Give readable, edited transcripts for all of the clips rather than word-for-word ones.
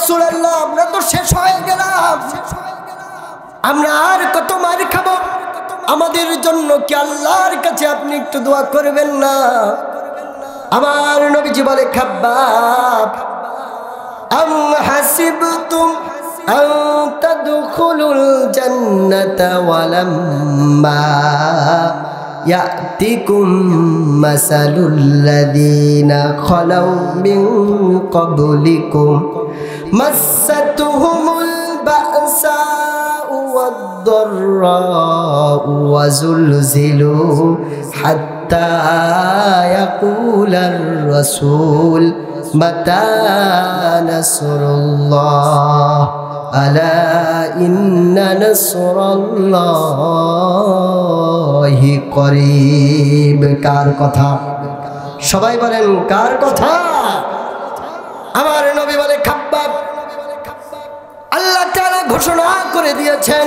রাসূলুল্লাহ আমরা তো শেষ হয়ে গেলাম, আমরা আর কত মার খাবো, আমাদের জন্য কি আল্লাহর কাছে আপনি একটু দোয়া করবেন না? আমার নবীজি বলে, খাব্বাব আম হাসিবতুম আন তাদখুলুল জান্নাতা ওয়ালাম্মা ইয়াতিকুম মাসালুল লাযীনা খালাউ মিন ক্বাবলিকুম মাসাতুহুমুল বা'সাউ ওয়াদ-দাররাউ ওয়া যুলজিলু হাত্তা ইয়াকুলার রাসূল মাতা নাসরুল্লাহ আলা ইন্না নাসরাল্লাহি করিব। কার কথা? সবাই বলেন কার কথা? আমার নবী বলে, খাব্বাব আল্লাহ তাআলা ঘোষণা করে দিয়েছেন,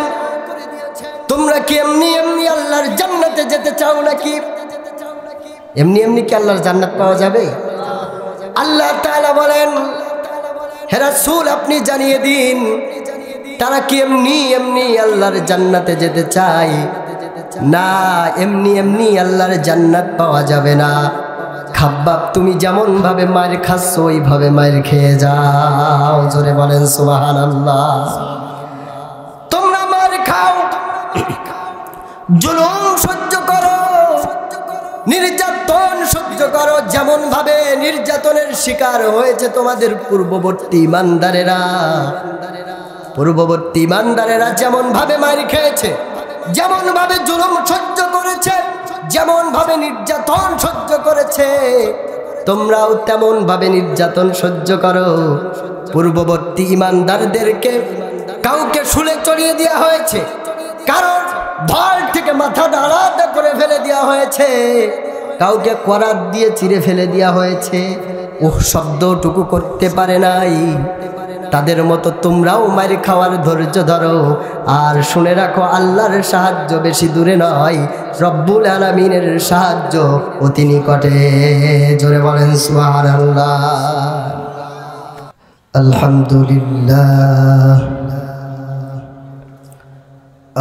তোমরা কি এমনি এমনি আল্লাহর জান্নাতে যেতে চাও নাকি? এমনি এমনি কি আল্লাহর জান্নাত পাওয়া যাবে? আল্লাহ তাআলা বলেন, হে রাসূল আপনি জানিয়ে দিন, তারা কি এমনি এমনি আল্লাহর জান্নাতে যেতে চায়? না, এমনি এমনি আল্লাহর জান্নাত পাওয়া যাবে না। খাব্বাব তুমি যেমন ভাবে মার খাচ্ছ ওইভাবে মার খেয়ে যাও। জোরে বলেন সুবহানাল্লাহ। তোমরা মার খাও, জুলুম সহ্য করো, নির্যাতন সহ্য করো, যেমন ভাবে নির্যাতনের শিকার হয়েছে তোমাদের পূর্ববর্তী ইমানদারেরা। পূর্ববর্তী ইমানদারেরা যেমন ভাবে মার খেয়েছে, যেমন ভাবে জুলুম সহ্য করেছে, যেমন ভাবে নির্যাতন সহ্য করেছে, তোমরাও তেমন ভাবে নির্যাতন সহ্য করো। পূর্ববর্তী ইমানদারদেরকে কাউকে শুলে চড়িয়ে দেওয়া হয়েছে, কারণ ঢাল থেকে মাথাটা আলাদা করে ফেলে দেওয়া হয়েছে, কাউকে করাত দিয়ে চিরে ফেলে দেওয়া হয়েছে, ওহ শব্দটুকু করতে পারে নাই। তাদের মতো তোমরাও মার খাওয়ার ধৈর্য ধরো। আর শুনে রাখো, আল্লাহর সাহায্য বেশি দূরে নয়, রব্বুল আলামিনের সাহায্য অতি নিকটে। জোরে বলেন সুবহানাল্লাহ। আলহামদুলিল্লাহ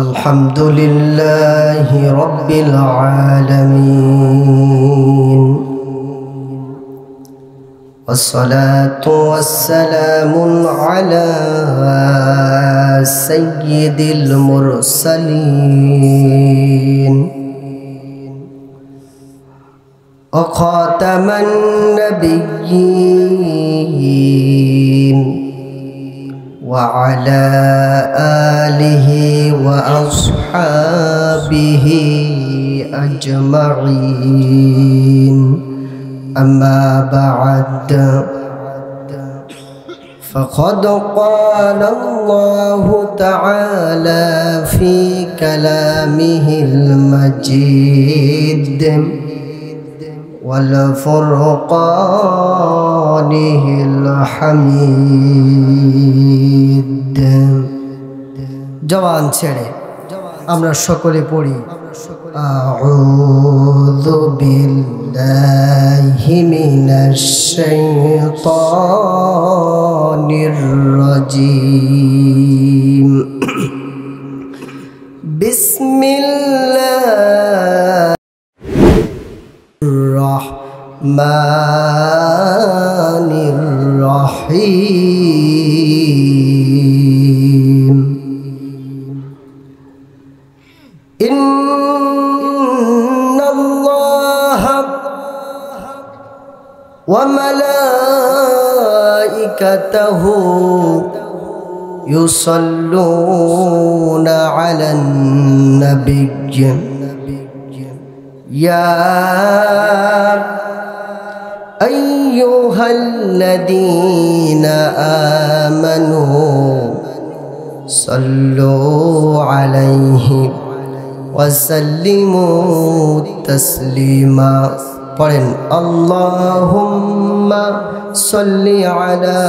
আলহামদুলিল্লাহি রাব্বিল আলামিন والصلاة والسلام على سيد المرسلين وخاتم النبيين وعلى آله وأصحابه أجمعين أما بعد فقد قال الله تعالى في كلامه المجيد والفرقانه الحميد। জবান ছেড়ে আমরা সকলে পড়ি, আউযু বিল্লাহি মিনাশ শাইতানির রাজীম। বিসমিল্লাহির রহমানির রহিম। وملائكته يصلون على النبي يا أيها الذين آمنوا صلوا عليه وسلموا تسليما। পড়েন আল্লাহুম্মা সাল্লি আলা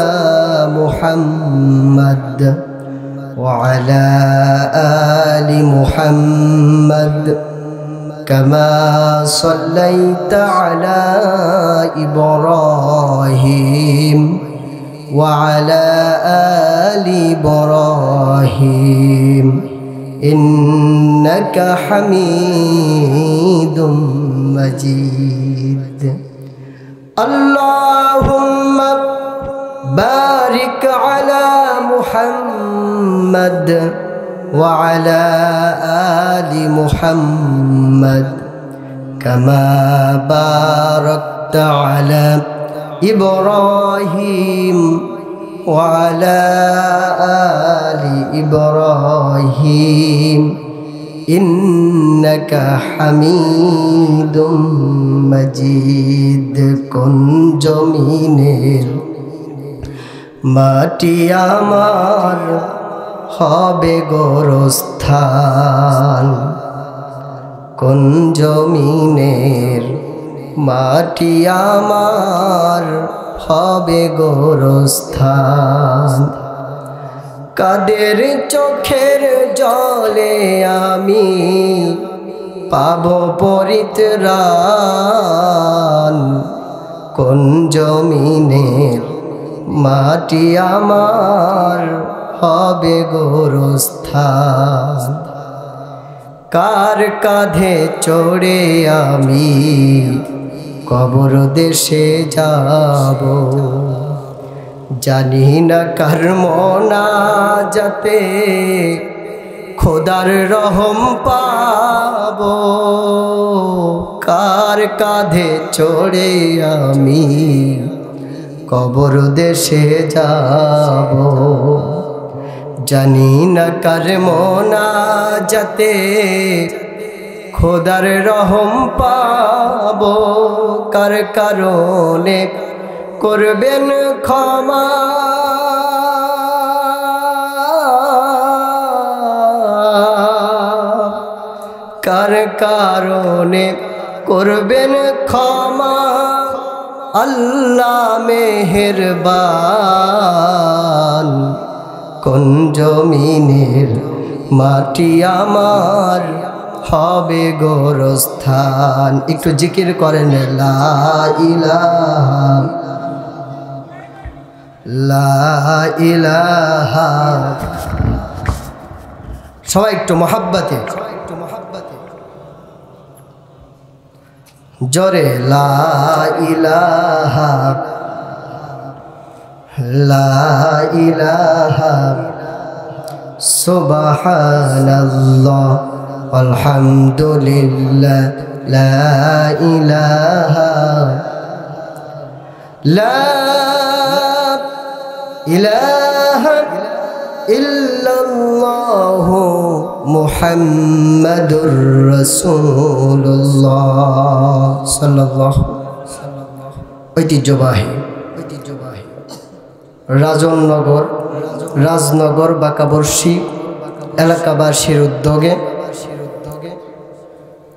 মুহাম্মাদ ওয়া আলা আলি মুহাম্মাদ কামা সাল্লাইতা আলা ইব্রাহিম وعلى آل إبراهيم إنك حميد مجيد اللهم بارك على محمد وعلى آل محمد كما باركت على إبراهيم وعلى آل إبراهيم إنك حميد مجيد কোন জমিনের মাটি আমার হবে গোরস্থান কোন জমিনের মাটি আমার হবে গোরস্থান কাদের চোখের জলে আমি পাব পরিত্রাণ কোন জমিনের মাটি আমার হবে গোরস্থান কার কাঁধে চড়ে আমি কবর দেশে যাব জানি না কার মোনাজাতে খোদার রহম পাব কার কাঁধে চড়ে আমি কবর দেশে যাব জানি না কার মোনাজাতে খোদার রহম পাব কার কারণে করবেন ক্ষমা কার কারণে করবেন ক্ষমা আল্লাহ মেহেরবান কোন জমিনের মাটি আমার হবে গোরস্থান একটু জিকির করেন লা ইলাহা লা ইলাহা সবাই একটু মহাব্বতে জোরে লা ইলাহা লা ইলাহা সুবহানাল্লাহ আলহামদুলিল্লাহ লা ইলাহা ইল্লাল্লাহ মুহাম্মাদুর রাসূলুল্লাহ সাল্লাল্লাহু ঐতিহ্যবাহী রাজনগর বাঁকাবর্ষী এলাকাবাসীর উদ্যোগে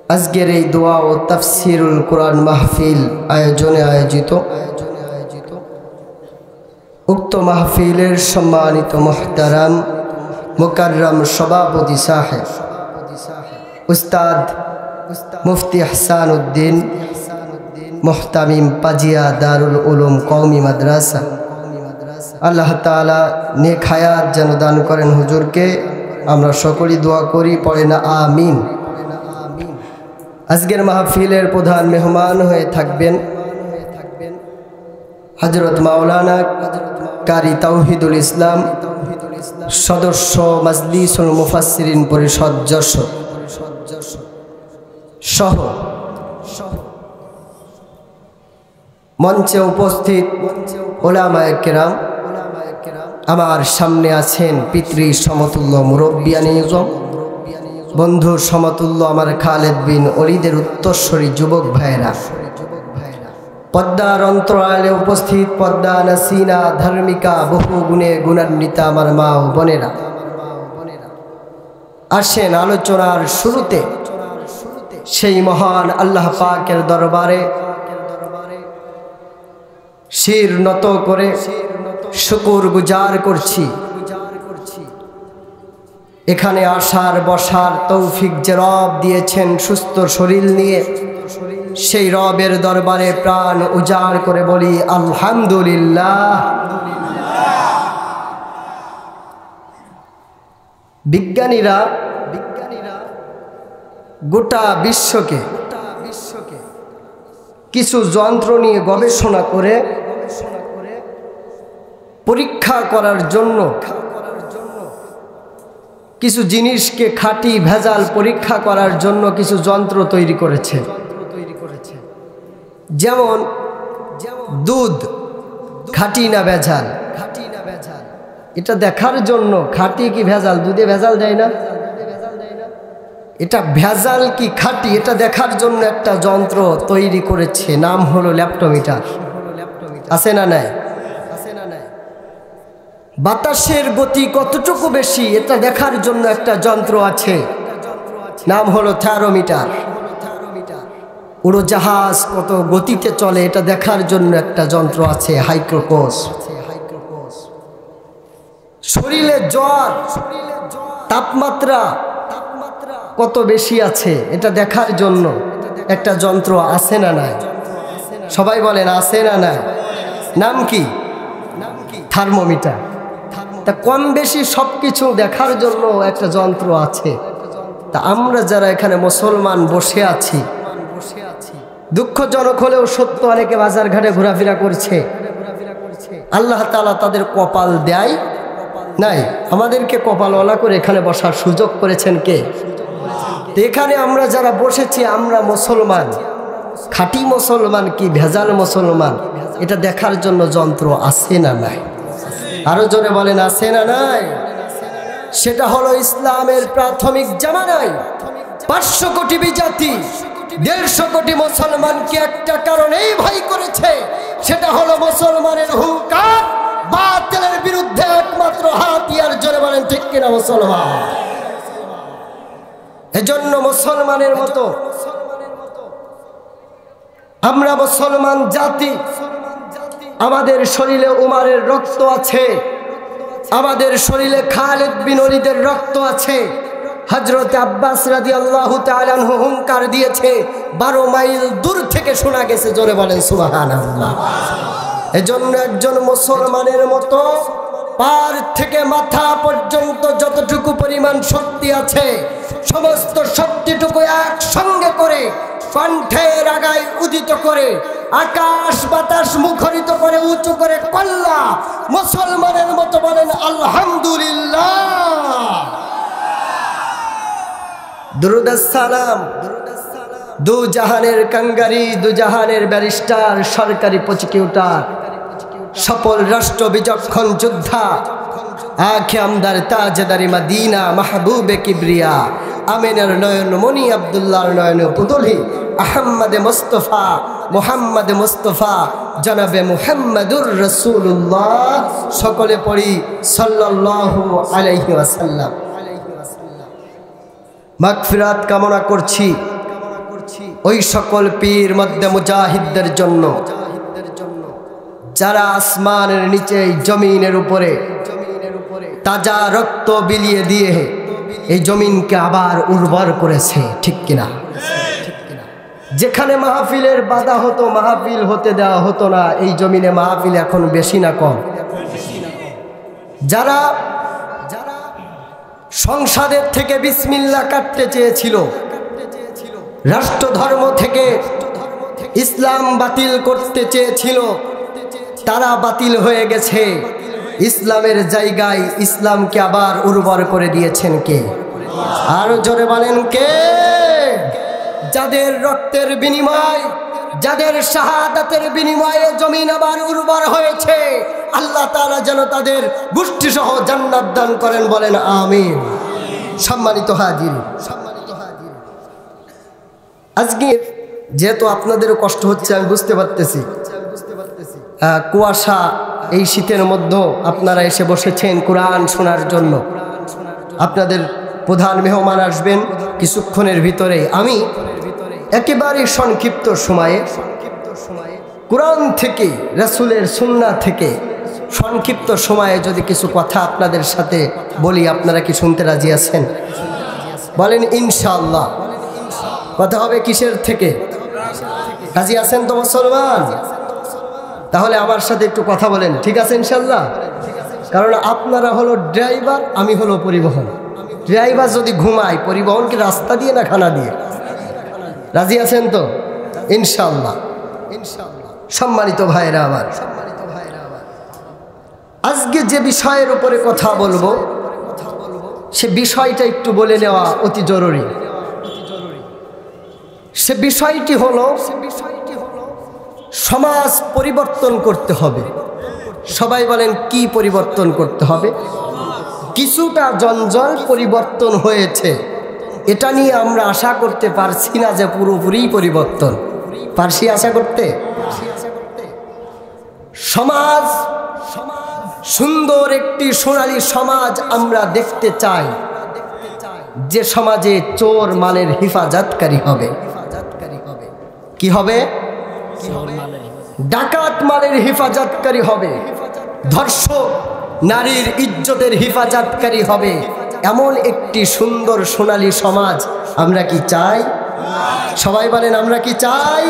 আজকের এই দোয়া ও তাফসিরুল কোরআন মাহফিল আয়োজনে আয়োজিত উক্ত মাহফিলের সম্মানিত মুহতারাম মুকাররম সভাপতি সাহেব উস্তাদ মুফতি ইহসান উদ্দিন মুহতামিম পাজিয়া দারুল উলুম কওমি মাদ্রাসা আল্লাহ তাআলা নেক হায়াত যেন দান করেন হুজুরকে আমরা সকলেই দোয়া করি পড়ে না আমিন আজকের মাহফিলের প্রধান মেহমান হয়ে থাকবেন হযরত মাওলানা কারি তাওহিদুল ইসলাম সদস্য মাজলিসুল মুফাসসিরিন পরিষদ যশোর সহ মঞ্চে উপস্থিত উলামায়ে কেরাম আমার সামনে আছেন পিতৃ সমতুল্য মুরব্বিয়ানে ইজম বন্ধু সমতুল্য আমার খালেদ বিন ওলিদের উত্তরসূরি যুবক ভাইরা পদ্মার অন্তরালে উপস্থিত পদ্মা নাসিনা ধার্মিকা বহু গুণে গুণান্বিতা আমার মা ও বোনেরা আসেন আলোচনার শুরুতে সেই মহান আল্লাহ পাকের দরবারে শির নত করে শুকর গুজার করছি এখানে আসার বসার তৌফিক যে রব দিয়েছেন সুস্থ শরীর নিয়ে সেই রবের দরবারে প্রাণ উজাড় করে বলি আলহামদুলিল্লাহ বিজ্ঞানীরা গোটা বিশ্বকে কিছু যন্ত্র নিয়ে গবেষণা করে পরীক্ষা করার জন্য কিছু জিনিসকে খাঁটি ভেজাল পরীক্ষা করার জন্য কিছু যন্ত্র তৈরি করেছে। যেমন দুধ খাঁটি না ভেজাল, এটা দেখার জন্য খাঁটি কি ভেজাল, দুধে ভেজাল দেয় না, এটা ভেজাল কি খাঁটি এটা দেখার জন্য একটা যন্ত্র তৈরি করেছে, নাম হলো ল্যাপটোমিটার। আছে না নাই? বাতাসের গতি কতটুকু বেশি এটা দেখার জন্য একটা যন্ত্র আছে, নাম হলো থার্মোমিটার। উড়োজাহাজ কত গতিতে চলে এটা দেখার জন্য একটা যন্ত্র আছে, হাইড্রোকোস। শরীরে জ্বর তাপমাত্রা কত বেশি আছে এটা দেখার জন্য একটা যন্ত্র আছে না নাই? সবাই বলেন আছে না নাই? নাম কি? থার্মোমিটার। তা কম বেশি সব কিছু দেখার জন্য একটা যন্ত্র আছে। তা আমরা যারা এখানে মুসলমান বসে আছি, দুঃখজনক হলেও সত্য, অনেকে বাজার ঘাটে ঘোরাফেরা করছে, আল্লাহ তাআলা তাদের কপাল দেয় নাই, আমাদেরকে কপালওয়ালা করে এখানে বসার সুযোগ করেছেন কে? এখানে আমরা যারা বসেছি আমরা মুসলমান, খাঁটি মুসলমান কি ভেজাল মুসলমান এটা দেখার জন্য যন্ত্র আছে না নাই? আরো জোরে বলেন আছে না নাই? সেটা হলো ইসলামের প্রাথমিক জামানায় 500 কোটি বিজাতি 150 কোটি মুসলমানকে একটা কারণেই ভয় করেছে, সেটা হলো মুসলমানের হুঙ্কার, বাতিলের বিরুদ্ধে একমাত্র হাতিয়ার। জোরে বলেন ঠিক কিনা মুসলমান? এজন্য মুসলমানের মতো আমরা মুসলমান জাতি, আমাদের শরীরে উমারের রক্ত আছে, আমাদের শরীরে খালিদ বিন ওলীদের রক্ত আছে। হযরত আব্বাস রাদিয়াল্লাহু তাআলা আনহু হুঙ্কার দিয়েছে, 12 মাইল দূর থেকে শোনা গেছে। জোরে বলেন সুবহানাল্লাহ। এজন্য একজন মুসলমানের মতো পার থেকে মাথা পর্যন্ত যতটুকু পরিমাণ শক্তি আছে সমস্ত শক্তিটুকু একসঙ্গে করে কণ্ঠের আগায় উদিত করে আকাশ বাতাস মুখরিত করে উঁচু করে কল্লা মুসলমানের মতো বলেন আলহামদুলিল্লাহ। দুরুদ সালাম দু জাহানের কাঙ্গারি, দু জাহানের ব্যারিস্টার, সরকারি প্রসিকিউটর, সফল রাষ্ট্র বিচক্ষণ যোদ্ধা, আঁখে আমদার তাজদারি মাদিনা, মাহবুবে কিবরিয়া, আমিনের নয়ন মনি, আব্দুল্লাহর নয়ন পুতুলি, আহম্মদে মুস্তফা, মুহাম্মদ মুস্তফা, জনাবে মুহাম্মদুর রাসূলুল্লাহ। সকলে পড়ি সাল্লাল্লাহু আলাইহি ওয়াসাল্লাম। মাগফিরাত কামনা করছি ওই সকল পীর মধ্যে মুজাহিদদের জন্য যারা আসমানের নিচে জমিনের উপরে তাজা রক্ত বিলিয়ে দিয়ে এই জমিনকে আবার উর্বর করেছে, ঠিক কিনা? যেখানে মাহফিলের বাধা হতো, মাহফিল হতে দেওয়া হতো না, এই জমিনে মাহফিল এখন বেশি না কম? যারা সংসদের থেকে বিসমিল্লাহ কাটতে চেয়েছিল, রাষ্ট্র ধর্ম থেকে ইসলাম বাতিল করতে চেয়েছিল, তারা বাতিল হয়ে গেছে। ইসলামের জায়গায় ইসলামকে আবার উর্বর করে দিয়েছেন কে? আরো জোরে বলেন কে? যাদের রক্তের বিনিময়, যাদের শাহাদাতের বিনিময়ে জমিন আবার উর্বর হয়েছে, আল্লাহ তাআলা যেন তাদের গোষ্ঠী সহ জান্নাত দান করেন, বলেন আমিন। সম্মানিত হাজির, আজকে যেহেতু আপনাদেরও কষ্ট হচ্ছে আমি বুঝতে পারতেছি, কুয়াশা এই শীতের মধ্যে আপনারা এসে বসেছেন কোরআন শোনার জন্য। আপনাদের প্রধান মেহমান আসবেন কিছুক্ষণের ভিতরে। আমি একেবারে সংক্ষিপ্ত সময়ে কোরআন থেকে, রাসূলের সুন্নাহ থেকে সংক্ষিপ্ত সময়ে যদি কিছু কথা আপনাদের সাথে বলি, আপনারা কি শুনতে রাজি আছেন? বলেন ইনশাআল্লাহ। কথা হবে কিসের থেকে? রাজি আছেন তো মুসলমান? তাহলে আমার সাথে একটু কথা বলেন, ঠিক আছে ইনশাআল্লাহ? কারণ আপনারা হলো ড্রাইভার, আমি হলো পরিবহন। ড্রাইভার যদি ঘুমায়, পরিবহন কি রাস্তা দিয়ে না খানা দিয়ে? রাজি আছেন তো? ইনশাআল্লাহ। সম্মানিত ভাইরা আমার, আজকে যে বিষয়ের উপরে কথা বলবো সে বিষয়টা একটু বলে নেওয়া অতি জরুরি। সে বিষয়টি হলো সমাজ পরিবর্তন করতে হবে। সবাই বলেন কি পরিবর্তন করতে হবে? কিছুটা জঞ্জাল পরিবর্তন হয়েছে, এটা নিয়ে আমরা আশা করতে পারছি না যে পুরোপুরি পরিবর্তন পারছি আশা করতে। সমাজ সুন্দর একটি সোনালী সমাজ আমরা দেখতে চাই, যে সমাজে চোর মালের হেফাজতকারী হবে। কি হবে? ডাকাত মালের হেফাজতকারী হবে, ধর্ষক নারীর ইজ্জতের হেফাজতকারী হবে। এমন একটি সুন্দর সোনালী সমাজ আমরা কি চাই? সবাই বলেন আমরা কি চাই?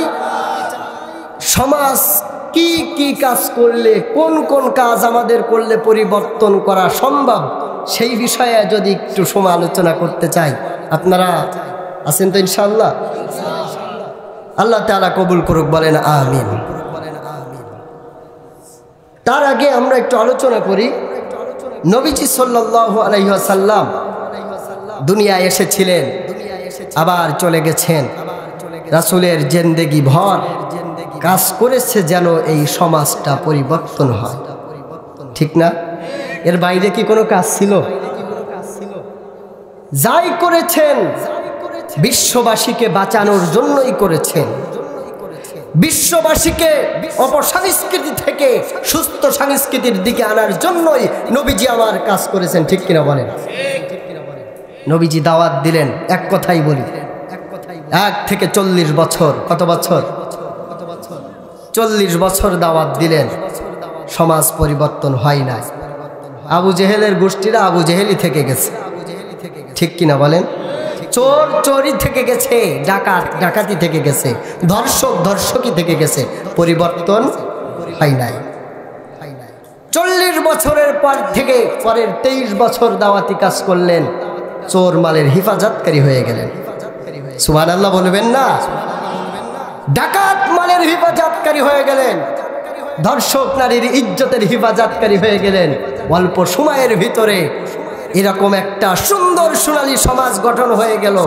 সমাজ কি কি কাজ করলে, কোন কোন কাজ আমাদের করলে পরিবর্তন করা সম্ভব, সেই বিষয়ে যদি একটু সময় আলোচনা করতে চাই। আপনারা আছেন তো ইনশাআল্লাহ? আল্লাহ তাআলা কবুল করুক, বলেন আমিন। তার আগে আমরা একটু আলোচনা করি, নবীজি সাল্লাল্লাহু আলাইহি ওয়াসাল্লাম দুনিয়ায় এসেছিলেন, আবার চলে গেছেন। রাসূলের জিন্দেগি ভর কাজ করেছে যেন এই সমাজটা পরিবর্তন হয়, ঠিক না? এর বাইরে কি কোনো কাজ ছিল? যাই করেছেন বিশ্ববাসীকে বাঁচানোর জন্যই করেছেন। বিশ্ববাসীকে অপসংস্কৃতি থেকে সুস্থ সংস্কৃতির দিকে আনার জন্যই নবীজি আমার কাজ করেছেন, ঠিক কিনা বলেন? নবীজি দাওয়াত দিলেন, এক কথাই বলি, 1 থেকে 40 বছর। কত বছর? 40 বছর দাওয়াত দিলেন, সমাজ পরিবর্তন হয় না। আবু জেহেলের গোষ্ঠীরা আবু জেহেলি থেকে গেছে, ঠিক কিনা বলেন? চোর চোরি থেকে গেছে, ডাকাত ডাকাতি থেকে গেছে, ধর্ষক ধর্ষকি থেকে গেছে, পরিবর্তন হয় নাই। 40 বছরের পর থেকে পরের 23 বছর দাওয়াতি কাজ করলেন, চোর মালের হেফাজতকারী হয়ে গেলেন। সুবহানাল্লাহ বলবেন না? ডাকাত মালের হেফাজতকারী হয়ে গেলেন, ধর্ষক নারীর ইজ্জতের হেফাজতকারী হয়ে গেলেন। অল্প সময়ের ভিতরে এরকম একটা সুন্দর সোনালী সমাজ গঠন হয়ে গেল।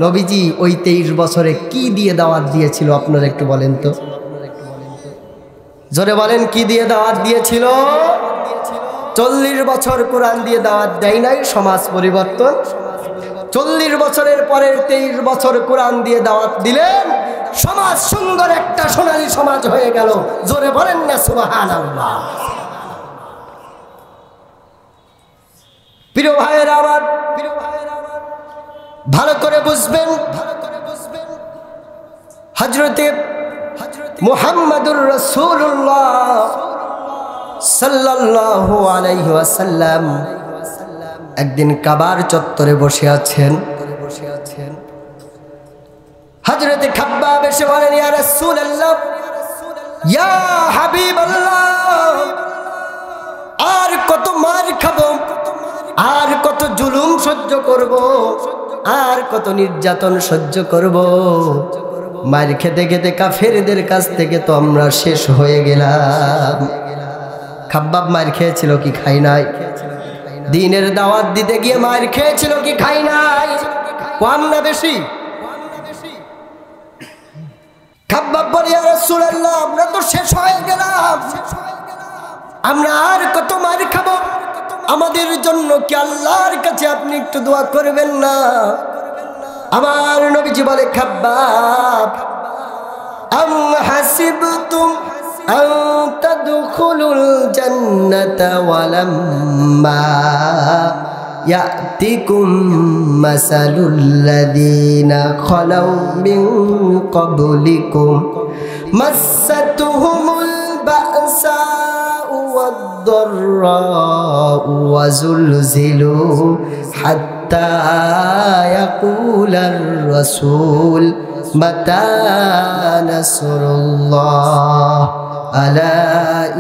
নবীজি ওই 23 বছরে কি দিয়ে দাওয়াত দিয়েছিল আপনারা একটু বলেন তো? জোরে বলেন, কি দিয়ে দাওয়াত দিয়েছিল? 40 বছর কোরআন দিয়ে দাওয়াত দেয় নাই, সমাজ পরিবর্তন। 40 বছরের পরের 23 বছর কোরআন দিয়ে দাওয়াত দিলেন, সমাজ সুন্দর একটা সোনালী সমাজ হয়ে গেল। জোরে বলেন না সুবহানাল্লাহ। প্রিয় ভাইয়েরা আমার, ভালো করে বুঝবেন, হযরতে মুহাম্মদুর রাসূলুল্লাহ সাল্লাল্লাহু আলাইহি ওয়াসাল্লাম একদিন কাবার চত্বরে বসে আছেন। হযরতে খাব্বাব এসে বলেন, ইয়া রাসূলুল্লাহ, ইয়া হাবিবাল্লাহ, আর কত মার খাবো, আর কত জুলুম সহ্য করব, আর কত নির্যাতন সহ্য করব? মার খেতে খেতে কাফেরদের কাছ থেকে তো আমরা শেষ হয়ে গেলাম। খাব্বাব মার খেয়েছিল কি খাই নাই? দিনের দাওয়াত দিতে গিয়ে মার খেয়েছিল কি খাই নাই? কম না বেশি? খাব্বাব বলে, ইয়া রাসূলুল্লাহ, আমরা তো শেষ হয়ে গেলাম, আমরা আর কত মার খাবো? আমাদের জন্য কি আল্লাহর কাছে আপনি একটু দোয়া করবেন না? আমার নবীজি বলে, খাব্বাব, আম হাসিবতুম আন তাদখুলুল জান্নাতা ওয়ালাম্মা ইয়াতিকুম মাসালুল লাযীনা খালাউ মিন ক্বাবলিকুম মাসাতুহুমুল বা'সা والضراء وزلزلوا حتى يقول الرسول متى نصر الله আলা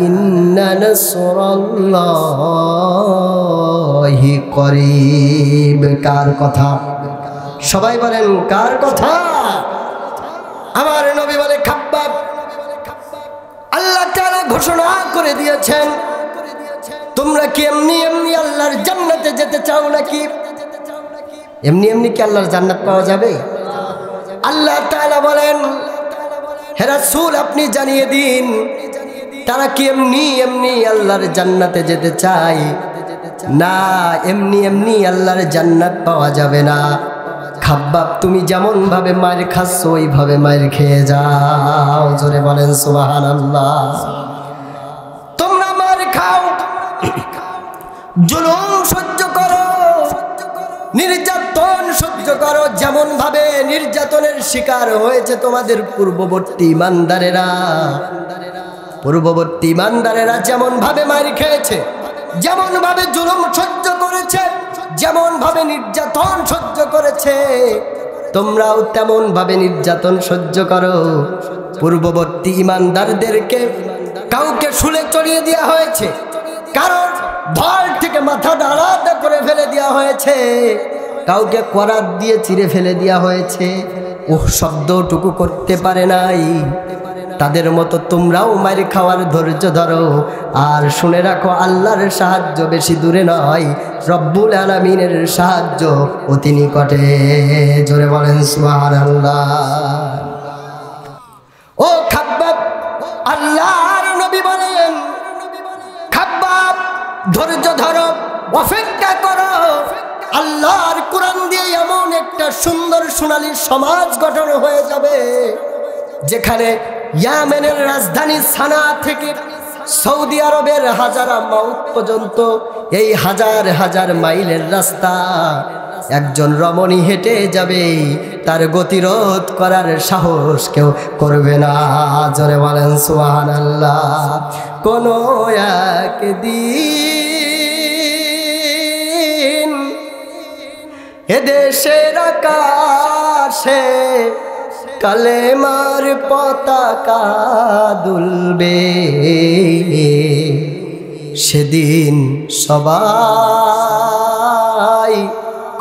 ইন্না নাসরাল্লাহি করিব। কার কথা? সবাই বলেন কার কথা? আমার নবী বলে খাব্বাব, আল্লাহ তাআলা ঘোষণা করে দিয়েছেন, তোমরা কি এমনি এমনি আল্লাহর জান্নাতে যেতে চাও নাকি? এমনি এমনি কি আল্লাহর জান্নাত পাওয়া যাবে? আল্লাহ তাআলা বলেন, হে রাসূল আপনি জানিয়ে দিন, তারা কি এমনি এমনি আল্লাহর জান্নাতে যেতে চায়? না, এমনি এমনি আল্লাহর জান্নাত পাওয়া যাবে না। খাব্বাব তুমি যেমন ভাবে মার খাচ্ছ ওইভাবে মার খেয়ে যাও। জোরে বলেন সুবহানাল্লাহ। তোমরা মার খাও, জুলুম সহ্য করো, নির্যাতন সহ্য করো, যেমন ভাবে নির্যাতনের শিকার হয়েছে তোমাদের পূর্ববর্তী ইমানদারেরা। পূর্ববর্তী ইমানদারেরা যেমন ভাবে মার খেয়েছে, যেমন ভাবে জুলুম সহ্য করেছে, যেমন ভাবে নির্যাতন সহ্য করেছে, তোমরাও তেমন ভাবে নির্যাতন সহ্য করো। পূর্ববর্তী ইমানদারদেরকে কাউকে শুলে চড়িয়ে দেওয়া হয়েছে, কারণ ঢাল থেকে মাথাটা আলাদা করে ফেলে দেওয়া হয়েছে, কাউকে করাত দিয়ে চিরে ফেলে দেওয়া হয়েছে, ওহ শব্দটুকু করতে পারে নাই। তাদের মতো তোমরাও মার খাওয়ার ধৈর্য ধরো। আর শুনে রাখো, আল্লাহর সাহায্য বেশি দূরে নয়, রব্বুল আলামিনের সাহায্য অতি নিকটে। জোরে বলেন সুবহানাল্লাহ। ও খাব্বাব, আল্লাহর নবী বলেন, খাব্বাব ধৈর্য ধরো, অপেক্ষা করো। আল্লাহর কোরআন দিয়ে এমন একটা সুন্দর সোনালী সমাজ গঠন হয়ে যাবে, যেখানে ইয়েমেনের রাজধানী সানা থেকে সৌদি আরবের হাজারা মাউত পর্যন্ত এই হাজার হাজার মাইলের রাস্তা একজন রমণী হেঁটে যাবে, তার গতিরোধ করার সাহস কেউ করবে না। জোরে বলেন সুবহানাল্লাহ। কোনো একদিন এদেশের আকাশে কালেমার পতাকা দুলবে, সেদিন সবাই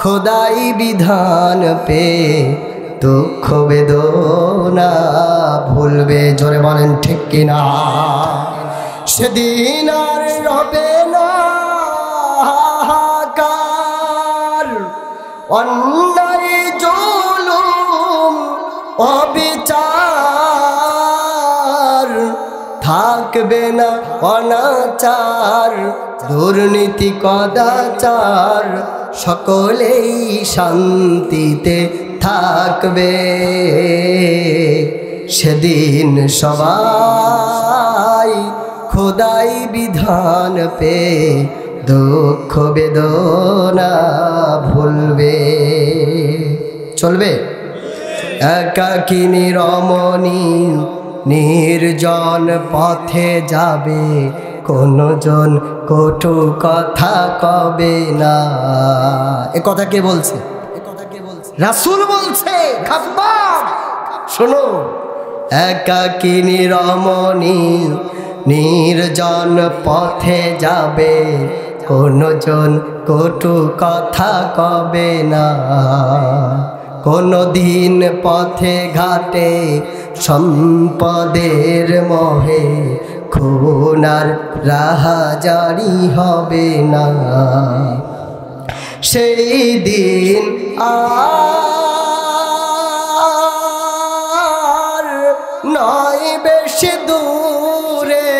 খোদাই বিধান পে দুঃখ বেদনা ভুলবে। জোরে বলেন ঠিক কিনা? সেদিন আর রবে না হাহাকার, অন্যায় জুলুম অবিচার, থাকবে না অনাচার, দুর্নীতি কদাচার, সকলেই শান্তিতে থাকবে। সেদিন সবাই খোদাই বিধান পে দুঃখ বেদনা ভুলবে। চলবে? একাকিনী রমণী নির্জন পথে যাবে, কোনজন কটু কথা কবে না। এ কথা কে বলছে? রাসূল বলছে। খাব্বাব শোনো, একাকিনী রমণী নির্জন পথে যাবে, কোনজন কটু কথা কবে না। কোনদিন পথে ঘাটে সম্পদের মোহে খুনার রাহাজারি হবে না। সেই দিন আর নয় বেশি দূরে,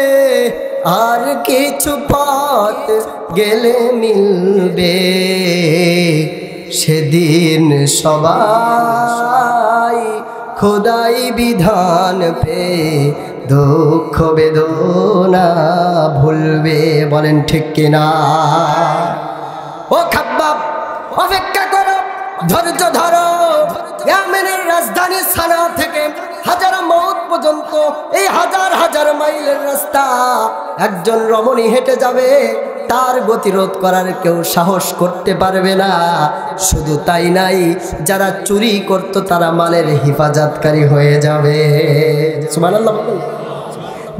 আর কিছু পথ গেলে মিলবে। সেদিন সবাই খোদাই বিধান পে দুঃখ বেদনা ভুলবে। বলেন ঠিক কিনা? ও খাব্বাব অপেক্ষা করো, ধৈর্য ধরো। ইয়েমেনের রাজধানী সানা থেকে হাজার মাইল পর্যন্ত এই হাজার হাজার মাইলের রাস্তা একজন রমণী হেঁটে যাবে, তার গতিরোধ করার কেউ সাহস করতে পারবে না। শুধু তাই নাই, যারা চুরি করত তারা মালের হেফাজতকারী হয়ে যাবে। সুবহানাল্লাহ।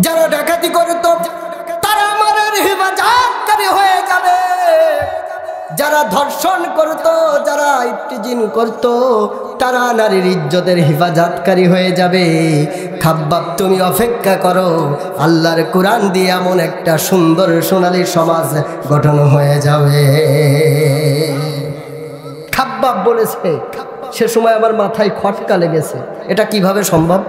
যারা ডাকাতি করত তারা মালের হেফাজতকারী হয়ে যাবে, যারা ধর্ষণ করত, যারা ইফতিজিন করত, তারা নারীর ইজ্জতের হেফাজতকারী হয়ে যাবে। খাব্বাব তুমি অপেক্ষা করো, আল্লাহর কোরআন দিয়ে এমন একটা সুন্দর সোনালী সমাজ গঠন হয়ে যাবে। খাব্বাব বলেছে, সে সময় আমার মাথায় খটকা লেগেছে, এটা কিভাবে সম্ভব?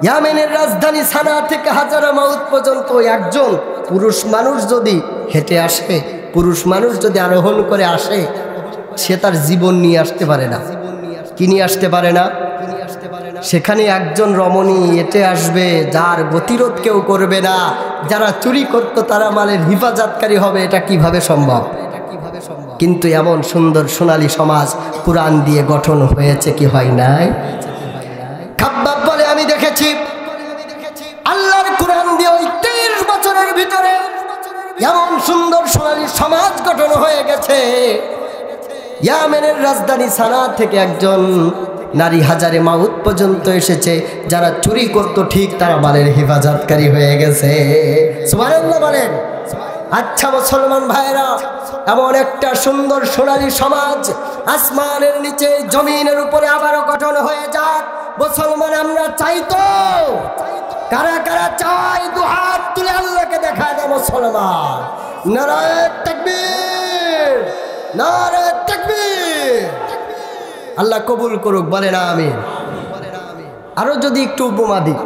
ইয়ামেনের রাজধানী সানা থেকে হাজারামাউত পর্যন্ত একজন পুরুষ মানুষ যদি হেঁটে আসে, পুরুষ মানুষ যদি আরোহণ করে আসে, সে তার জীবন নিয়ে আসতে পারে না। কি নিয়ে আসতে পারে না? সেখানে একজন রমণী হেঁটে আসবে, যার গতিরোধ কেউ করবে না। যারা চুরি করত তারা মালের হেফাজতকারী হবে, এটা কিভাবে সম্ভব? কিন্তু এমন সুন্দর সোনালী সমাজ কোরআন দিয়ে গঠন হয়েছে কি হয় নাই? খাব্বাব বলে, আমি দেখেছি আল্লাহর কোরআন দিয়ে ওই 30 বছরের ভিতরে এমন সুন্দর সোনালী সমাজ গঠন হয়ে গেছে। ইয়ামেনের রাজধানী সানা থেকে একজন নারী হাজারে মাউত পর্যন্ত এসেছে, যারা চুরি করত ঠিক তারা মালের হেফাজতকারী হয়ে গেছে। সুবহানাল্লাহ বলেন। আচ্ছা মুসলমান ভাইরা, এমন একটা সুন্দর সোনালী সমাজ আসমানের নিচে জমিনের উপরে আবারও গঠন হয়ে যাক। মুসলমান আমরা চাই তো? কারা কারা চাই? দুহাত তুলে আল্লাহকে দেখা দেয় মুসলমান। নারায়ে তাকবীর, নারায়ে তাকবীর। আল্লাহ কবুল করুক, বলেন আমিন। আরো যদি একটু উপমা দিই,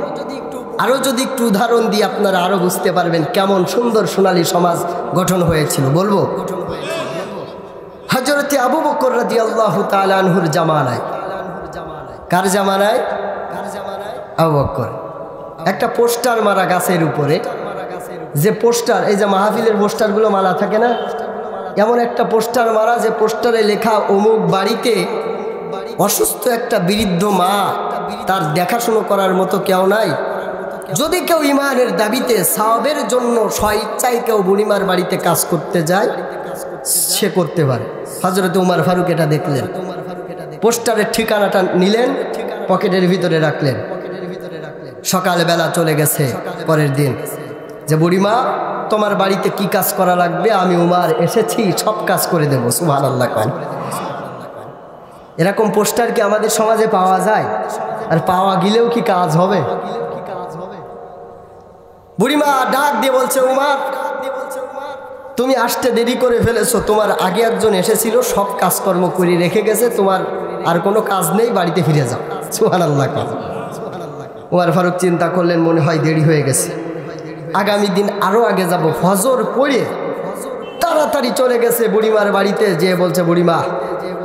আরো যদি একটু উদাহরণ দিই, আপনারা আরো বুঝতে পারবেন কেমন সুন্দর সোনালী সমাজ গঠন হয়েছিল। বলবো হযরতে আবু বকর রাদিয়াল্লাহু তাআলা আনহুর জামানায়। কার জামানায়? আবু বকর। একটা পোস্টার মারা গাছের উপরে, যে পোস্টার, এই যে মাহফিলের পোস্টারগুলো মালা থাকে না, এমন একটা পোস্টার মারা, যে পোস্টারে লেখা অমুক বাড়িতে অসুস্থ একটা বৃদ্ধ মা, তার দেখাশুনো করার মতো কেউ নাই। যদি কেউ ইমানের দাবিতে সাওয়াবের জন্য স্বইচ্ছায় কেউ বুড়িমার বাড়িতে কাজ করতে যায়, সে করতে পারে। হযরত উমর ফারুক এটা দেখলেন, পোস্টারের ঠিকানাটা নিলেন, পকেটের ভিতরে রাখলেন। সকালবেলা চলে গেছে পরের দিন, যে বুড়িমা তোমার বাড়িতে কি কাজ করা লাগবে, আমি উমর এসেছি, সব কাজ করে দেবো। সুবহানাল্লাহ। এরকম পোস্টার কি আমাদের সমাজে পাওয়া যায়? আর পাওয়া গেলেও কি কাজ হবে? বুড়িমা ডাক দিয়ে বলছে, উমর তুমি আসতে দেরি করে ফেলেছো, তোমার আগে একজন এসেছিল, সব কাজকর্ম করে রেখে গেছে, তোমার আর কোনো কাজ নেই, বাড়িতে ফিরে যাও। সুবহানাল্লাহ। উমর ফারুক চিন্তা করলেন, মনে হয় দেরি হয়ে গেছে, আগামী দিন আরো আগে যাব। ফজর পড়ে তাড়াতাড়ি চলে গেছে বুড়িমার বাড়িতে, যে বলছে, বুড়িমা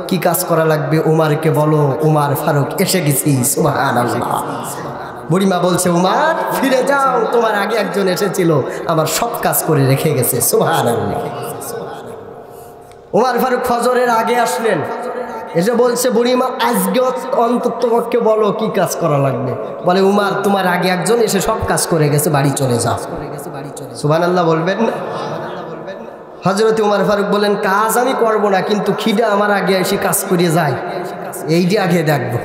কি কাজ করা লাগবে উমরকে বলো, উমর ফারুক এসে গেছি। সুবহানাল্লাহ। বুড়িমা বলছে, উমর ফিরে যাও, তোমার আগে একজন এসেছিল, আমার সব কাজ করে রেখে গেছে। সুবহানাল্লাহ। উমর ফারুক ফজরের আগে আসলেন, এসে বলছে, বুড়িমা আজকে অন্ততপক্ষে বলো কি কাজ করা লাগবে। বলে, উমর তোমার আগে একজন এসে সব কাজ করে গেছে, বাড়ি চলে যাও। সুবহানাল্লাহ বলবেন না? হযরত উমর ফারুক বলেন, কাজ আমি করব না, কিন্তু খিদা আমার আগে এসে কাজ করে যায়, এইটা আগে দেখবো।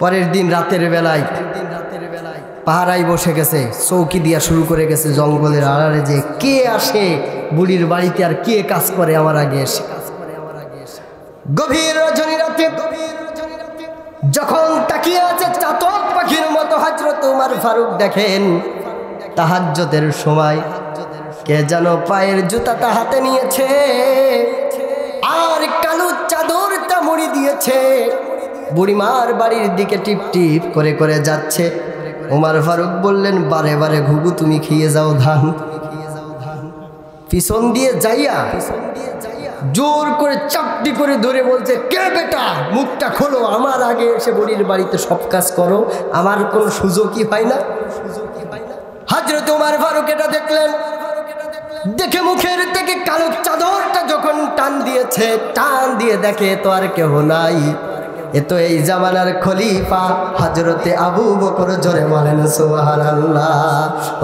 পরের দিন রাতের বেলায় পাহারায় বসে গেছে, চৌকি দিয়া শুরু করে গেছে জঙ্গলের আড়ালে, যে কে আসে বুড়ির বাড়িতে আর কে কাজ করে আমার আগে এসে। গভীর রজনী রাতে যখন তাকিয়ে আছে চাতক পাখির মতো, হযরত উমর ফারুক দেখেন তাহাজ্জুদের সময় কে যেন পায়ের জুতাটা হাতে নিয়েছে আর কালো চাদরটা মুড়ি দিয়েছে, বুড়িমার বাড়ির দিকে টিপ টিপ করে করে যাচ্ছে। উমর ফারুক বললেন, বারে বারে ঘুঘু তুমি খেয়ে যাও ধান। পিছন দিয়ে যাইয়া জোর করে চাপটি করে ধরে বলছে, কে বেটা, মুখটা খোলো, আমার আগে এসে বুড়ির বাড়িতে সব কাজ করো, আমার কোনো সুযোগই হয় না। হযরত উমর ফারুক এটা দেখলেন, দেখে মুখের থেকে কালো চাদরটা যখন টান দিয়েছে, টান দিয়ে দেখে তো আর কেহ নাই, এ তো এই জামানার খলিফা হযরতে আবু বকর। জোরে বলেন সুবহানাল্লাহ।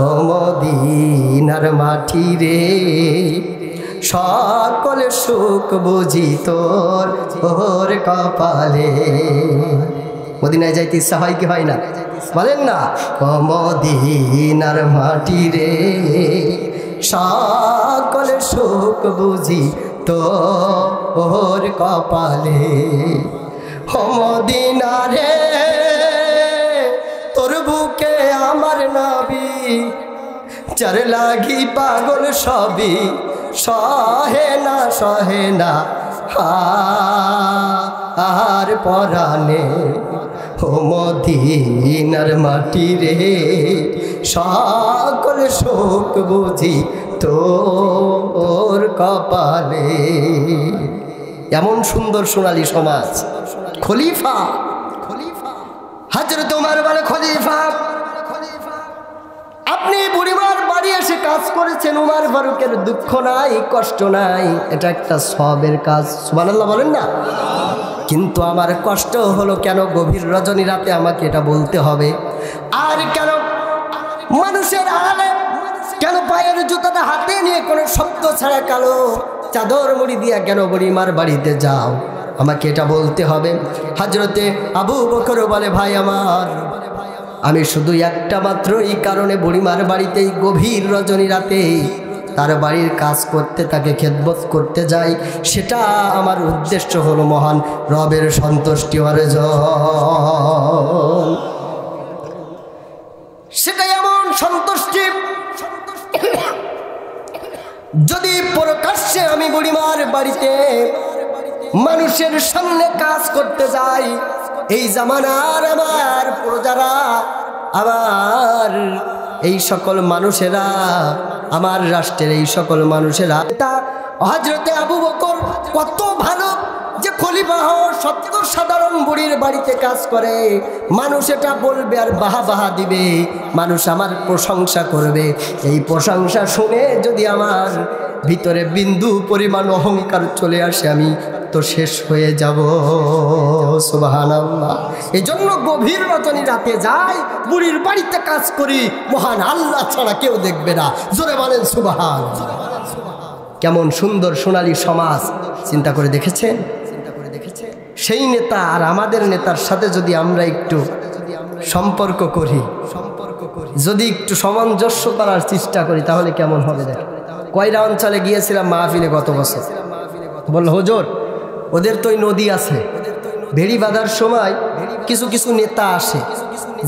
ও মদিনার মাটি রে, সকলে সুখ বুঝি তোর ওর কপালে, মদিনায় যাইতে ইচ্ছা হয় কি হয় না? বলেন না, ও মদিনার মাটি রে সকল সুখ বুঝি তোর কপালে। ও মদিনা রে তোর বুকে আমার নবী, যার লাগি পাগল সবই সহে না আর পরাণে। ও মদিনার মাটি রে সকল সুখ বুঝি তোর কপালে। এমন সুন্দর সোনালী সমাজ। খলিফা হযরত ওমর বলে, খলিফা আপনি বুড়িমার বাড়ি এসে কাজ করেছেন, উমর ফারুকের দুঃখ নাই কষ্ট নাই, এটা একটা সওয়াবের কাজ। সুবহানাল্লাহ বলেন না? কিন্তু আমার কষ্ট হলো কেন গভীর রজনী রাতে আমাকে এটা বলতে হবে? আর কেন মানুষের আড়ালে, কেন পায়ের জুতাটা হাতে নিয়ে কোনো শব্দ ছাড়া কালো চাদর মুড়ি দিয়া কেন বুড়িমার বাড়িতে যাও? আমাকে এটা বলতে হবে। হযরতে আবু বকর বলে, ভাই আমার, আমি শুধু একটা মাত্র এই কারণে বুড়িমার বাড়িতেই গভীর রজনী রাতে তার বাড়ির কাজ করতে, তাকে খেদমত করতে যাই, সেটা আমার উদ্দেশ্য হলো মহান রবের সন্তুষ্টি অর্জন। সেটাই এমন সন্তুষ্টি, যদি প্রকাশ্যে আমি বুড়িমার বাড়িতে মানুষের সামনে কাজ করতে যাই, এই জামানার আমার প্রজারা, আমার এই সকল মানুষেরা, আমার রাষ্ট্রের এই সকল মানুষেরা, হযরতে আবু বকর কত ভালো যে খলিফা সত্য সাধারণ বুড়ির বাড়িতে কাজ করে, মানুষ এটা বলবে আর বাহা দিবে, মানুষ আমার প্রশংসা করবে। এই প্রশংসা শুনে যদি আমার ভিতরে বিন্দু পরিমাণ অহংকার চলে আসে, আমি তো শেষ হয়ে যাব। সুবহানাল্লাহ। এই জন্য গভীর রজনী রাতে যাই, বুড়ির বাড়িতে কাজ করি, মহান আল্লাহ ছাড়া কেউ দেখবে না। জোরে বলেন সুবহানাল্লাহ। কেমন সুন্দর সোনালী সমাজ, চিন্তা করে দেখেছেন? সেই নেতা আর আমাদের নেতার সাথে যদি আমরা একটু সম্পর্ক করি, যদি একটু সামঞ্জস্য করার চেষ্টা করি, তাহলে কেমন হবে দেখেন। কয়রা অঞ্চলে গিয়েছিলাম মাহফিলে গত বছর, বলল হুজুর ওদের তো নদী আছে, ভেড়ি বাঁধার সময় কিছু কিছু নেতা আসে,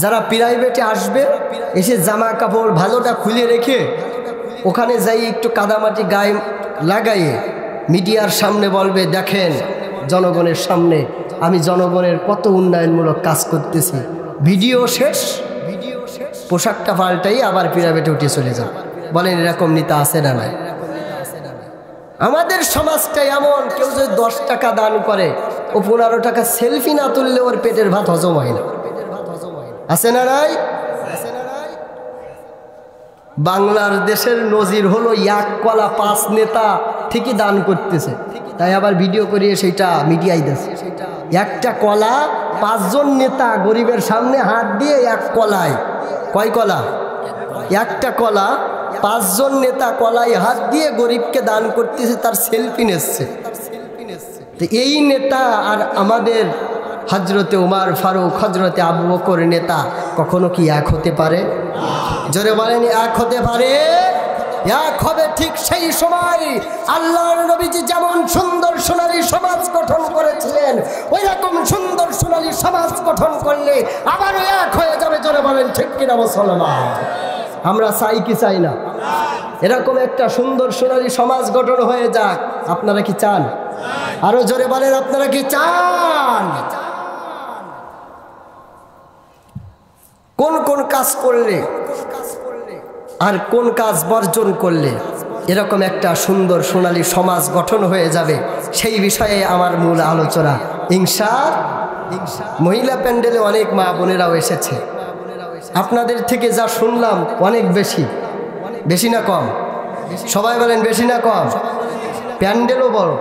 যারা প্রাইভেটে আসবে, এসে জামা কাপড় ভালোটা খুলে রেখে ওখানে যাই একটু কাদামাটি গায়ে লাগাইয়ে মিডিয়ার সামনে বলবে, দেখেন জনগণের সামনে আমি জনগণের কত উন্নয়নমূলক কাজ করতেছি। ভিডিও শেষ, পোশাকটা পাল্টাই আবার প্রাইভেটে উঠে চলে যান। বলেন এরকম নেতা আছে না নাই? আমাদের সমাজটা এমন, কেউ যদি 10 টাকা দান করে, ও 15 টাকা সেলফি না তুললে ওর পেটের ভাত হজম হয় না। আছে না নাই? বাংলার দেশের নজির হলো 1 কলা 5 নেতা ঠিকই দান করতেছে, তাই আবার ভিডিও করিয়ে সেইটা মিডিয়ায় দিচ্ছে। একটা কলা 5 জন নেতা গরিবের সামনে হাত দিয়ে, 1 কলায়, কয় কলা? একটা কলা 5 জন নেতা কলায় হাত দিয়ে গরিবকে দান করতেছে, তার সেলফি নিচ্ছে। তো এই নেতা আর আমাদের হযরতে ওমর ফারুক, হযরতে আবু বকর নেতা কখনো কি এক হতে পারে? জোরে বলেন, এক হতে পারে? এক হবে ঠিক সেই সময় আল্লাহর নবীজি যেমন সুন্দর সোনালী সমাজ গঠন করেছিলেন, ওই রকম সুন্দর সোনালী সমাজ গঠন করলে আবারও এক হয়ে যাবে। জোরে বলেন ঠিক কিনা মুসলমান? আমরা চাই কি চাই না এরকম একটা সুন্দর সোনালী সমাজ গঠন হয়ে যাক? আপনারা কি চান? আরো জোরে বলেন, আপনারা কি চান? কোন কোন কাজ করলে আর কোন কাজ বর্জন করলে এরকম একটা সুন্দর সোনালী সমাজ গঠন হয়ে যাবে, সেই বিষয়ে আমার মূল আলোচনা। মহিলা প্যান্ডেলে অনেক মা বোনেরাও এসেছে, আপনাদের থেকে যা শুনলাম অনেক বেশি। বেশি না কম? সবাই বলেন বেশি না কম? প্যান্ডেলও বড়,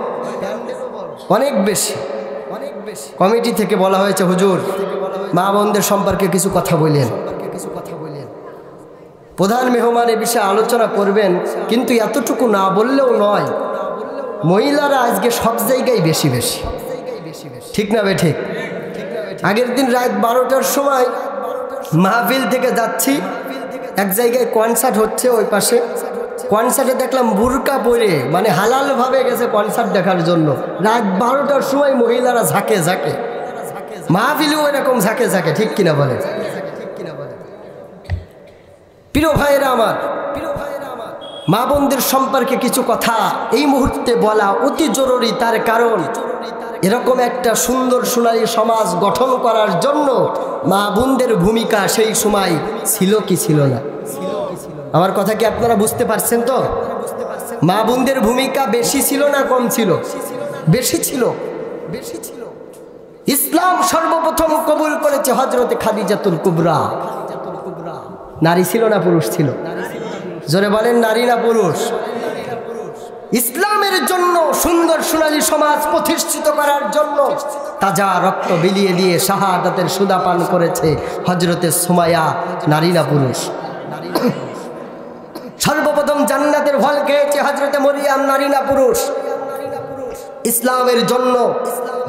অনেক বেশি। কমিটি থেকে বলা হয়েছে, হুজুর মা বোনদের সম্পর্কে কিছু কথা বললেন, প্রধান মেহমান এ বিষয়ে আলোচনা করবেন, কিন্তু এতটুকু না বললেও নয়, মহিলারা আজকে সব জায়গায় বেশি বেশি, ঠিক না বে ঠিক? আগের দিন রাত 12টার সময় মাহফিল থেকে যাচ্ছি, এক জায়গায় কনসার্ট হচ্ছে ওই পাশে। কনসার্টে দেখলাম বুরকা পরে, মানে হালালভাবে গেছে কনসার্ট দেখার জন্য। রাত 12টার সময় মহিলারা ঝাঁকে ঝাঁকে, মাহফিলেও এরকম ঝাঁকে ঝাঁকে, ঠিক কিনা বলে? প্রিয় ভাইয়েরা আমার, মা বোনদের সম্পর্কে কিছু কথা এই মুহূর্তে বলা অতি জরুরি। তার কারণ এরকম একটা সুন্দর সোনালী সমাজ গঠন করার জন্য মা বোনদের ভূমিকা সেই সময় ছিল কি ছিল না? আমার কথা কি আপনারা বুঝতে পারছেন তো? মা বোনদের ভূমিকা বেশি ছিল না কম ছিল? বেশি ছিল, বেশি ছিল। ইসলাম সর্বপ্রথম কবুল করেছে হযরতে খাদিজাতুল কুবরা। নারী ছিল না পুরুষ ছিল? জোরে বলেন, নারী না পুরুষ? ইসলামের জন্য সুন্দর সোনালী সমাজ প্রতিষ্ঠিত করার জন্য তাজা রক্ত বিলিয়ে দিয়ে শাহাদাতের সুদা পান করেছে হযরতে সুমাইয়া। নারী না পুরুষ? সর্বপ্রথম জান্নাতের ফল খেয়েছে হযরতে মরিয়ম। নারী না পুরুষ? ইসলামের জন্য,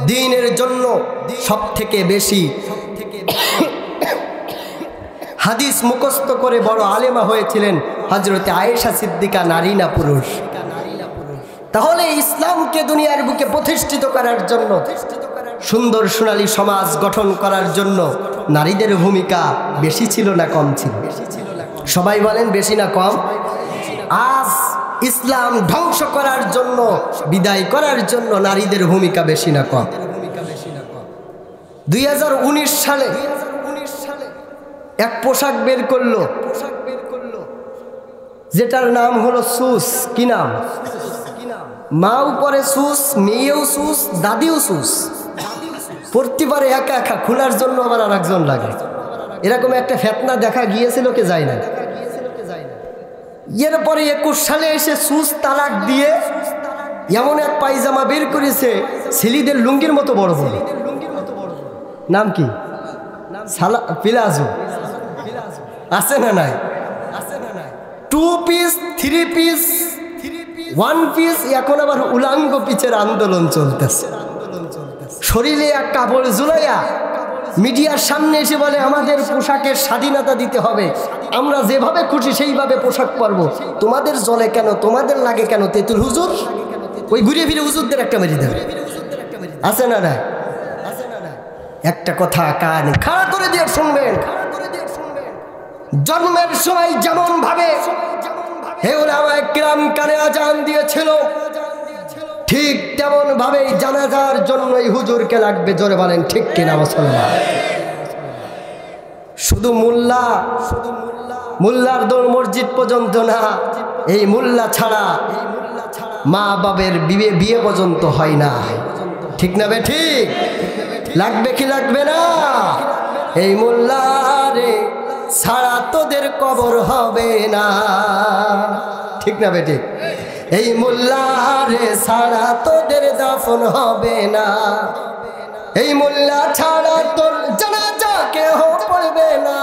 দ্বীনের জন্য সবথেকে বেশি হাদিস মুখস্থ করে বড় আলেমা হয়েছিলেন হযরতে আয়েশা সিদ্দিকা। নারী না পুরুষ? তাহলে ইসলামকে দুনিয়ার বুকে প্রতিষ্ঠিত করার জন্য, সুন্দর সোনালী সমাজ গঠন করার জন্য নারীদের ভূমিকা বেশি ছিল না কম ছিল? সবাই বলেন, বেশি না কম? আজ ইসলাম ধ্বংস করার জন্য, বিদায় করার জন্য নারীদের ভূমিকা বেশি না কম? 2019 সালে এক পোশাক বের করলো, যেটার নাম হলো সুস। কি নাম? মাও পরে সুস, মেয়েও সুস, দাদিও সুস। পড়তে পারে একা একা, খোলার জন্য আবার আর একজন লাগে। এরকম একটা ফেতনা দেখা গিয়েছিল, কে যায় না? এরপরে 21 সালে এসে সুস তালাক দিয়ে এমন এক পায়জামা বের করেছে ছেলেদের লুঙ্গির মতো বড় বড়। নাম কি? প্লাজো। আছে না নাই? 2 পিস, 3 পিস, 1 পিস, এখন আবার উলাঙ্গ পিচের আন্দোলন চলতেছে। শরীরে এক কাপড় ঝুলাইয়া মিডিয়ার সামনে এসে বলে আমাদের পোশাকের স্বাধীনতা দিতে হবে, আমরা যেভাবে খুশি সেইভাবে পোশাক পরবো, তোমাদের জলে কেন, তোমাদের লাগে কেন? তেতুল হুজুর ওই ঘুরে ফিরে হুজুরদের একটা মেরে দেবে। আছে না নাই? একটা কথা কানে খাড়া করে দিয়ে শুনবেন। জন্মের সময় যেমন ভাবে হে উলামায়ে কিরাম কানে আজান দিয়েছিল, ঠিক তেমন ভাবেই জানাজার জন্য এই হুজুরকে লাগবে। জোরে বলেন ঠিক কিনা মুসলমান? শুধু মোল্লার দৌড় মসজিদ পর্যন্ত না, এই মোল্লা ছাড়া মা বাবের বিয়ে পর্যন্ত হয় না। ঠিক না বে ঠিক? লাগবে কি লাগবে না? এই মোল্লারে ছাড়া তোদের কবর হবে না। ঠিক না বে ঠিক? এই মোল্লারে ছাড়া তোদের দাফন হবে না। এই মোল্লা ছাড়া তোর জানাজা কেহ পড়বে না।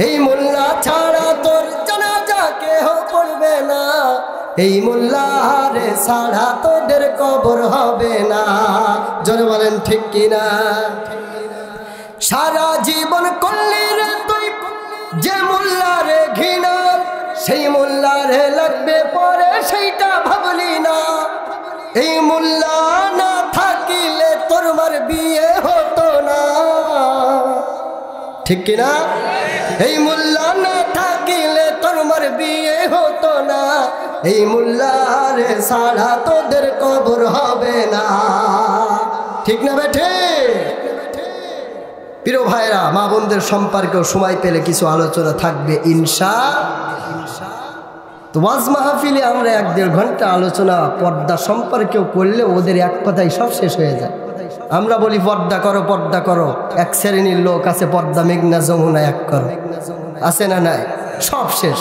এই মোল্লা ছাড়া তোর জানাজা কেহ পড়বে না। এই মোল্লারে ছাড়া তোদের কবর হবে না। জোরে বলেন ঠিক কিনা? সারা জীবন করলি রে তুই যে মোল্লারে ঘৃণা, সেই মোল্লারে লাগবে পরে সেইটা ভাবলি না। এই মোল্লা না থাকিলে তোর মার বিয়ে হতো না। ঠিক কিনা? এই মোল্লা না থাকিলে তোর মার বিয়ে হতো না। এই মোল্লারে ছাড়া তোদের কবর হবে না। ঠিক না বেঠে? প্রিয় ভাইরা, মা বোনদের সম্পর্কেও সময় পেলে কিছু আলোচনা থাকবে ইনশাআল্লাহ। তো ওয়াজ মাহফিলে আমরা 1-1.5 ঘন্টা আলোচনা পর্দা সম্পর্কেও করলে ওদের এক কথাই সব শেষ হয়ে যায়। আমরা বলি পর্দা করো, পর্দা করো। এক শ্রেণীর লোক আছে পর্দা মেঘনা যমুনা এক করো, আছে না নাই? সব শেষ।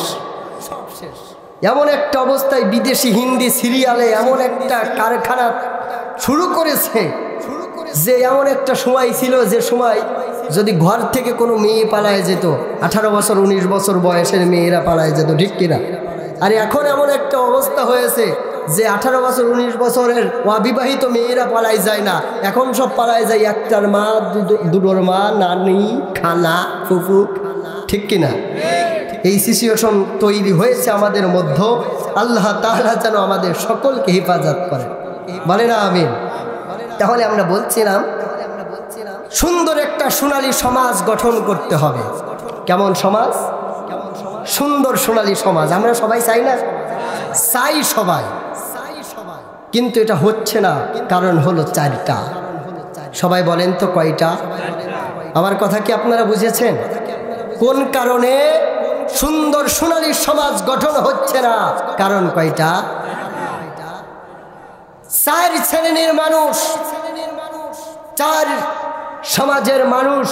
এমন একটা অবস্থায় বিদেশি হিন্দি সিরিয়ালে এমন একটা কারখানা শুরু করেছে যে এমন একটা সময় ছিল যে সময় যদি ঘর থেকে কোনো মেয়ে পালায় যেত, 18 বছর 19 বছর বয়সের মেয়েরা পালায় যেত। ঠিক কিনা? আর এখন এমন একটা অবস্থা হয়েছে যে 18 বছর 19 বছরের অবিবাহিত মেয়েরা পালাই যায় না, এখন সব পালাই যায় একটার মা, দুটোর মা, নানি, খালা, ফুফু, ঠিক কিনা? এই সিচুয়েশন তৈরি হয়েছে আমাদের মধ্যে। আল্লাহ তাআলা যেন আমাদের সকলকে হেফাজত করে, বলে না আমিন। তাহলে আমরা বলছিলাম সুন্দর একটা সোনালী সমাজ গঠন করতে হবে। কেমন সমাজ? সুন্দর সোনালী সমাজ আমরা সবাই চাই না? চাই সবাই, কিন্তু এটা হচ্ছে না। কারণ হলো 4টা। সবাই বলেন তো কয়টা? আমার কথা কি আপনারা বুঝেছেন? কোন কারণে সুন্দর সোনালী সমাজ গঠন হচ্ছে না? কারণ কয়টা? 4 শ্রেণীর মানুষ, 4 সমাজের মানুষ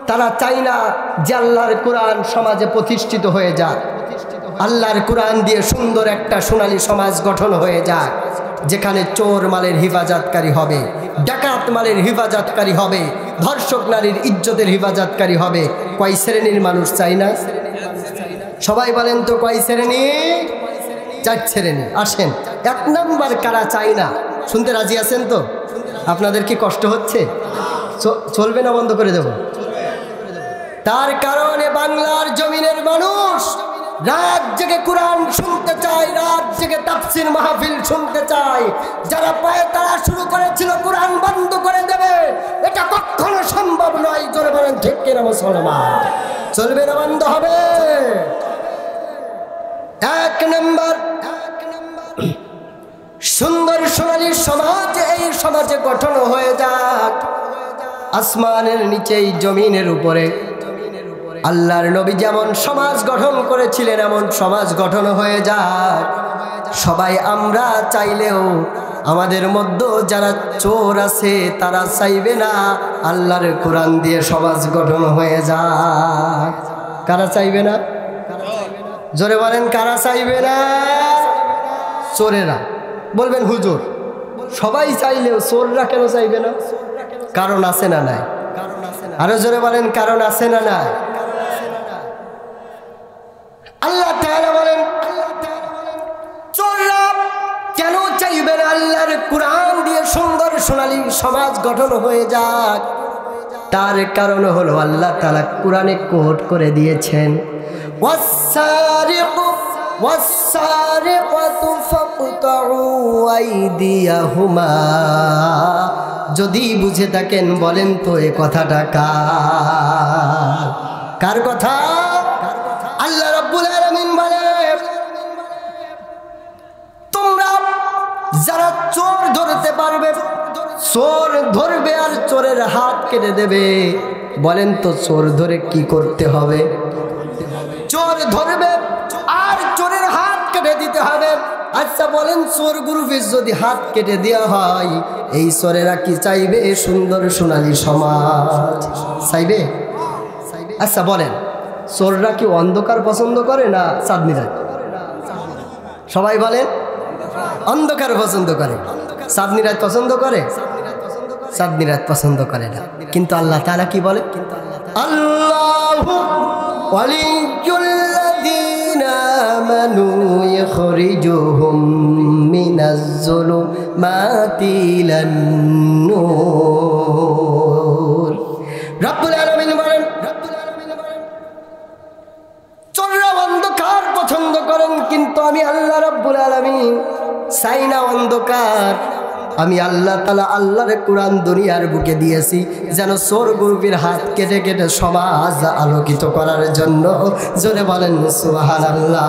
তারা চায় না যে আল্লাহর কোরআন সমাজে প্রতিষ্ঠিত হয়ে যাক, আল্লাহর কোরআন দিয়ে সুন্দর একটা সোনালী সমাজ গঠন হয়ে যাক, যেখানে চোর মালের হেফাজতকারী হবে, ডাকাত মালের হেফাজতকারী হবে, ধর্ষক নারীর ইজ্জতের হেফাজতকারী হবে। কয় শ্রেণীর মানুষ চাই না? সবাই বলেন তো কয় শ্রেণী? 4 শ্রেণী। আসেন 1 নম্বর কারা চাই না, শুনতে রাজি আছেন তো? আপনাদের কি কষ্ট হচ্ছে? চলবে না বন্ধ করে দেব? তার কারণে বাংলার জমিনের মানুষ রাত জেগে কোরআন শুনতে চায়, রাত জেগে তাফসীর মাহফিল শুনতে চায়। যারা পায়ে তারা শুরু করেছিল কোরআন বন্ধ করে দেবে, এটা কখনো সম্ভব নয়। জোরে বলেন ঠিক কিনা মুসলমান? চলবে না, বন্ধ হবে। 1 নম্বর সুন্দর সোনালী সমাজ, এই সমাজে গঠন হয়ে যাক আসমানের নিচেই জমিনের উপরে। আল্লাহর নবী যেমন সমাজ গঠন করেছিলেন এমন সমাজ গঠন হয়ে যাক। সবাই আমরা চাইলেও আমাদের মধ্যে যারা চোর আছে তারা চাইবে না আল্লাহর কোরআন দিয়ে সমাজ গঠন হয়ে যাক। কারা চাইবে না? জোরে বলেন কারা চাইবে না? চোরেরা। বলবেন হুজুর সবাই চাইলেও চোররা কেন চাইবে না? কারণ আছে না নাই? আরো জোরে বলেন কারণ আছে না নাই? আল্লাহ তাআলা বলেন চোররা কেন চাইবে না আল্লাহর কোরআন দিয়ে সুন্দর সোনালী সমাজ গঠন হয়ে যাক? তার কারণ হলো আল্লাহ তাআলা কোরআনে কোট করে দিয়েছেন, ওয়াস-সারিকু ওয়াস-সারিকাতু ফাকতাউ আইদিয়াহুমা। যদি বুঝে থাকেন বলেন তো এই কথাটা কার কথা? আল্লাহ রাব্বুল আলামিন বলে তোমরা যারা চোর ধরতে পারবে, চোর ধরবে আর চোরের হাত কেটে দেবে। বলেন তো চোর ধরে কি করতে হবে? চোর ধরবে আর চোরের হাত কেটে দিতে হবে। আচ্ছা বলেন চোর গ্রুপের যদি হাত কেটে দেওয়া হয়, এই চোরেরা কি চাইবে সুন্দর সোনালী সমাজ? চাইবে? আচ্ছা বলেন চোররা কি অন্ধকার পছন্দ করে না চাঁদনি রাত? সবাই বলেন অন্ধকার পছন্দ করে। চাঁদনি রাত পছন্দ করে? চাঁদনি রাত পছন্দ করে না। কিন্তু আল্লাহ তাআলা কি বলে? আল্লাহু ওয়ালিয়্যুল্লাযীনা আমানু ইখরিজুহুম মিনাজ-যুলুমাতি ইলান-নূর। রব্বুল আলামিন বলেন চোররা অন্ধকার পছন্দ করেন, কিন্তু আমি আল্লাহ রব্বুল আলামিন চাই না অন্ধকার। আমি আল্লাহ তাআলা আল্লাহর কোরআন দুনিয়ার বুকে দিয়েছি যেন চোর গ্রুপের হাত কেটে কেটে সমাজ আলোকিত করার জন্য। জোরে বলেন সুবহানাল্লাহ।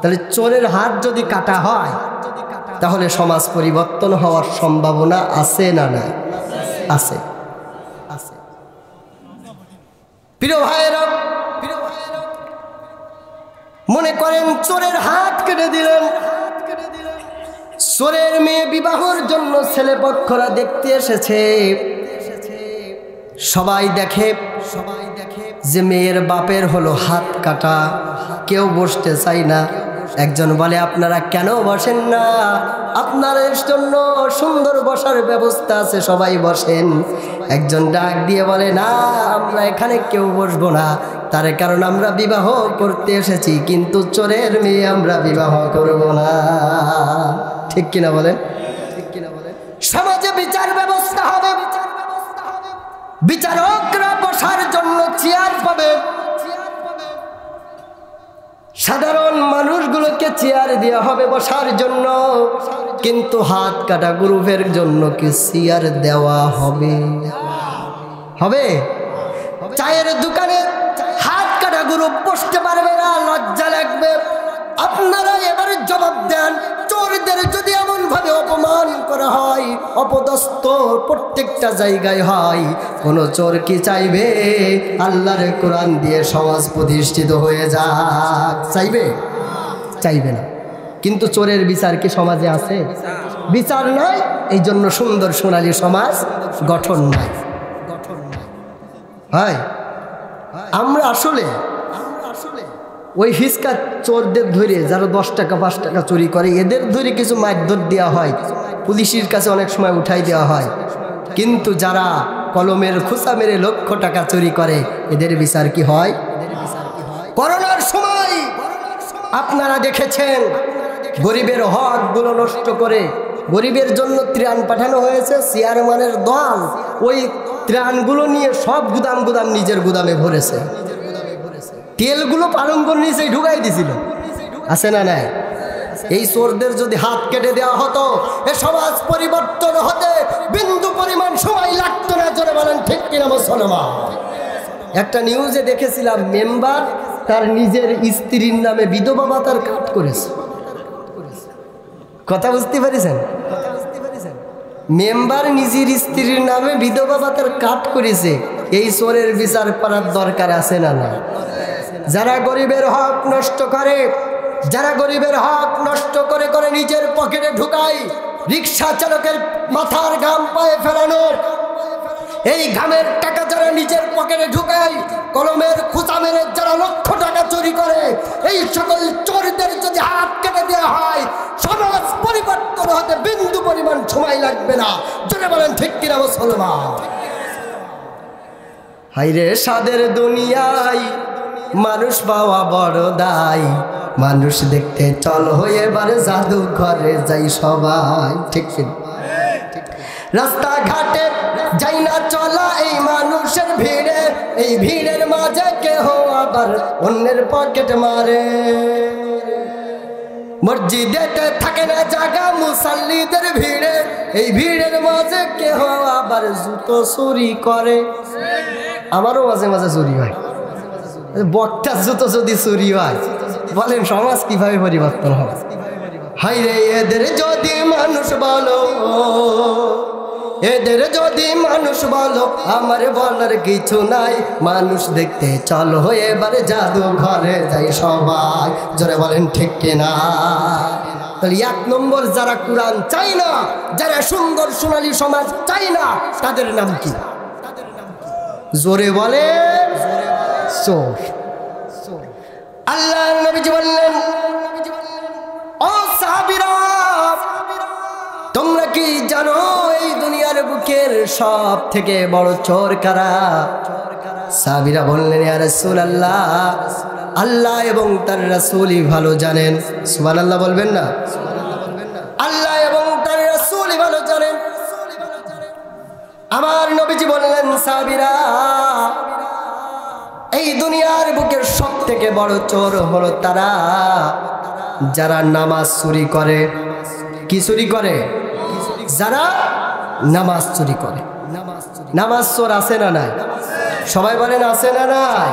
তাহলে চোরের হাত যদি কাটা হয় তাহলে সমাজ পরিবর্তন হওয়ার সম্ভাবনা আছে না নাই? আছে। প্রিয় ভাইয়েরা, মনে করেন চোরের হাত কেটে দিলেন, চোরের মেয়ে বিবাহের জন্য ছেলেপক্ষরা দেখতে এসেছে। সবাই দেখে যে মেয়ের বাপের হলো হাত কাটা, কেউ বসতে চায় না। একজন বলে আপনারা কেন বসেন না, আপনাদের জন্য সুন্দর বসার ব্যবস্থা আছে, সবাই বসেন। একজন ডাক দিয়ে বলে না, আমরা এখানে কেউ বসবো না, তার কারণ আমরা বিবাহ করতে এসেছি, কিন্তু চোরের মেয়ে আমরা বিবাহ করব না। ঠিক কিনা বলেন? সমাজে বিচার ব্যবস্থা হবে, বিচারকরা বসার জন্য চেয়ার পাবে, সাধারণ মানুষগুলোকে চেয়ার দেওয়া হবে বসার জন্য, কিন্তু হাত কাটা গ্রুপের জন্য কি চেয়ার দেওয়া হবে? হবে? চায়ের দোকানে হাত কাটা গ্রুপ বসতে পারবে না, লজ্জা লাগবে। আপনারা এবারে জবাব দেন, চোরদের যদি এমন ভাবে অপমান করা হয়, অপদস্থ প্রত্যেকটা জায়গায় হয়, কোন চোর কি চাইবে আল্লাহর কোরআন দিয়ে সমাজ প্রতিষ্ঠিত হয়ে যাক? চাইবে? চাইবে না। কিন্তু চোরের বিচার কি সমাজে আছে? বিচার নাই, এই জন্য সুন্দর সোনালী সমাজ গঠন নাই। হয় আমরা আসলে ওই হিসকা চোরদের ধরে, যারা 10 টাকা 5 টাকা চুরি করে, এদের ধরে কিছু মারধর দেওয়া হয়, পুলিশের কাছে অনেক সময় উঠাই দেওয়া হয়, কিন্তু যারা কলমের খোঁচা মেরে লক্ষ টাকা চুরি করে, এদের বিচার কি হয়? করোনার সময় আপনারা দেখেছেন গরিবের হকগুলো নষ্ট করে গরিবের জন্য ত্রাণ পাঠানো হয়েছে, চেয়ারম্যানের দল ওই ত্রাণগুলো নিয়ে সব গুদাম গুদাম নিজের গুদামে ভরেছে, তেলগুলো পালঙ্গর নিচেই ঢুকাই দিছিল, আছে না নাই? এই চোরদের যদি হাত কেটে দেওয়া হতো, এ সমাজ পরিবর্তন হতে বিন্দু পরিমাণ সময় লাগতো না। জোরে বলেন ঠিক কিনা মুসলমান? একটা নিউজে দেখেছিলাম, মেম্বার তার নিজের স্ত্রীর নামে বিধবা ভাতার কাট করেছে। কথা বুঝতে পারিছেন? মেম্বার নিজের স্ত্রীর নামে বিধবা ভাতার কাট করেছে। এই চোরের বিচার করার দরকার আছে না না? যারা গরিবের হক নষ্ট করে, যারা গরিবের হক নষ্ট করে করে নিজের পকেটে ঢুকায়, রিক্সা চালকের মাথার ঘাম পায়ে ফেলানো, এই ঘামের টাকা যারা নিজের পকেটে ঢুকায়, কলমের খোঁচা মেরে যারা লক্ষ টাকা চুরি করে, এই সকল চোরদের যদি হাত কেটে দেওয়া হয়, সমাজ পরিবর্তন হতে বিন্দু পরিমাণ সময় লাগবে না। জোরে বলেন ঠিক কিনা মুসলমান? হাইরে সাদের দুনিয়ায় মানুষ পাওয়া বড় দায়, মানুষ দেখতে চল হয়ে এবারে জাদু ঘরে যাই সবাই। ঠিক কিনা? রাস্তাঘাটে যাই না চলা এই মানুষের ভিড়ে, এই ভিড়ের মাঝে কেহ আবার অন্যের পকেট মারে, মসজিদেতে থাকে না জায়গা মুসাল্লিদের ভিড়ে, এই ভিড়ের মাঝে কেহ আবার জুতো চুরি করে। আমারও মাঝে মাঝে চুরি হয়, বক্তার জুতো যদি চুরি হয়, বলেন সমাজ কিভাবে পরিবর্তন হবে? হাইরে এদের যদি মানুষ বলো, এদের যদি মানুষ বলো, আমার বলার কিছু নাই, মানুষ দেখতে চলো এবারে জাদু ঘরে যাই সবাই। জোরে বলেন ঠিক কিনা? তাহলে 1 নম্বর, যারা কোরআন চাই না, যারা সুন্দর সোনালী সমাজ চাই না, তাদের নাম কি? জোরে বলে চোর। আল্লাহর নবীজি বললেন, ও সাহাবীরা, তোমরা কি জানো এই দুনিয়ার বুকের সব থেকে বড় চোর কারা? সাহাবীরা বললেন, ইয়া রাসূলুল্লাহ, আল্লাহ এবং তার রাসূলই ভালো জানেন। সুবহানাল্লাহ বলবেন না? আল্লাহ এবং তার রাসূলই ভালো জানেন। আমার নবীজি বললেন, সাহাবীরা, এই দুনিয়ার বুকের সব থেকে বড় চোর হলো তারা যারা নামাজ চুরি করে। কি চুরি করে? যারা নামাজ চুরি করে। নামাজ চোর আছে না নাই? সবাই বলেন আছে না নাই?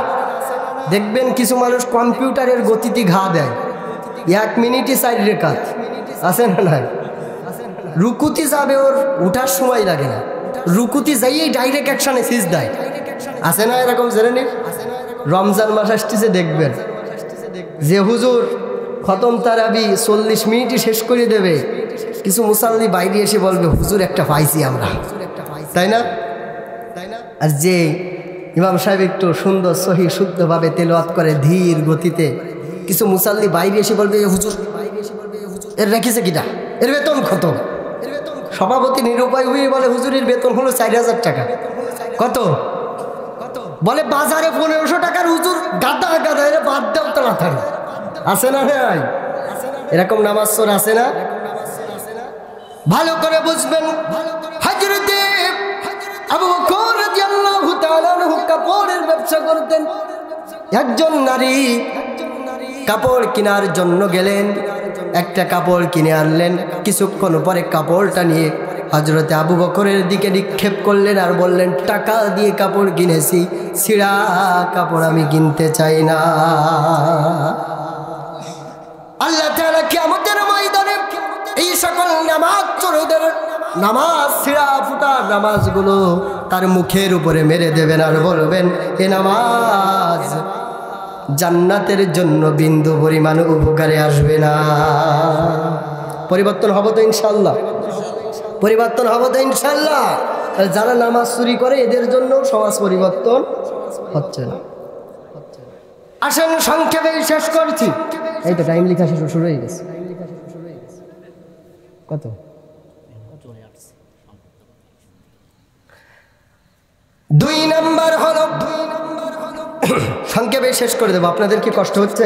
দেখবেন কিছু মানুষ কম্পিউটারের গতিতে ঘা দেয়, 1 মিনিটে 4 রেখাত, আছে না নাই? রুকুতি যাবে, ওর উঠার সময় লাগে না, রুকুতি যাইয়েই ডাইরেক্ট অ্যাকশনে সিজদায়, আছে না এরকম? জেনে রমজান মাস আসতেছে, দেখবেন যে হুজুর খতম তারাবি 40 মিনিটই শেষ করে দেবে, কিছু মুসাল্লি বাইরে এসে বলবে, হুজুর একটা পাইছি আমরা, তাই না? আর যে ইমাম সাহেব একটু সুন্দর সহি শুদ্ধভাবে তেলাওয়াত করে ধীর গতিতে, কিছু মুসাল্লি বাইরে এসে বলবে হুজুর এর রেখেছে কিটা, এর বেতন কত? সভাপতি নিরুপায় হয়ে বলে হুজুরের বেতন হলো 4000 টাকা। কত? বলে বাজারে 1500 টাকার হুজুর, গাদা গাদা, এর বাদ দাও তো মাথায়। আছে না ভাই? এরকম নামাজ চোর আছে না? ভালো করে বুঝবেন। হযরত আবু বকর রাদিয়াল্লাহু তাআলা আনহু কাপড়ের ব্যবসা করতেন। একজন নারী কাপড় কেনার জন্য গেলেন, একটা কাপড় কিনে আনলেন। কিছুক্ষণ পরে কাপড়টা নিয়ে হযরত আবু বকরের দিকে নিক্ষেপ করলেন আর বললেন, টাকা দিয়ে কাপড় কিনেছি, ছিঁড়া কাপড় আমি কিনতে চাই না। আল্লাহ তাআলা কিয়ামতের ময়দানে এই সকল নামাজ চোরদের নামাজ, ছিঁড়া ফুটা নামাজগুলো তার মুখের উপরে মেরে দেবেন আর বলবেন, এ নামাজ জান্নাতের জন্য বিন্দু পরিমাণ উপকারে আসবে না। পরিবর্তন হবে তো ইনশাআল্লাহ? পরিবর্তন হবে তো ইনশাআল্লাহ? যারা নামাজ চুরি করে এদের জন্য সমাজ পরিবর্তন হচ্ছে না। আসেন সংক্ষেপে শেষ করছি। এই তো টাইম লেখা শুরু হয়ে গেছে। কত? দুই নাম্বার হলো, সংক্ষেপে শেষ করে দেবো। আপনাদের কি কষ্ট হচ্ছে?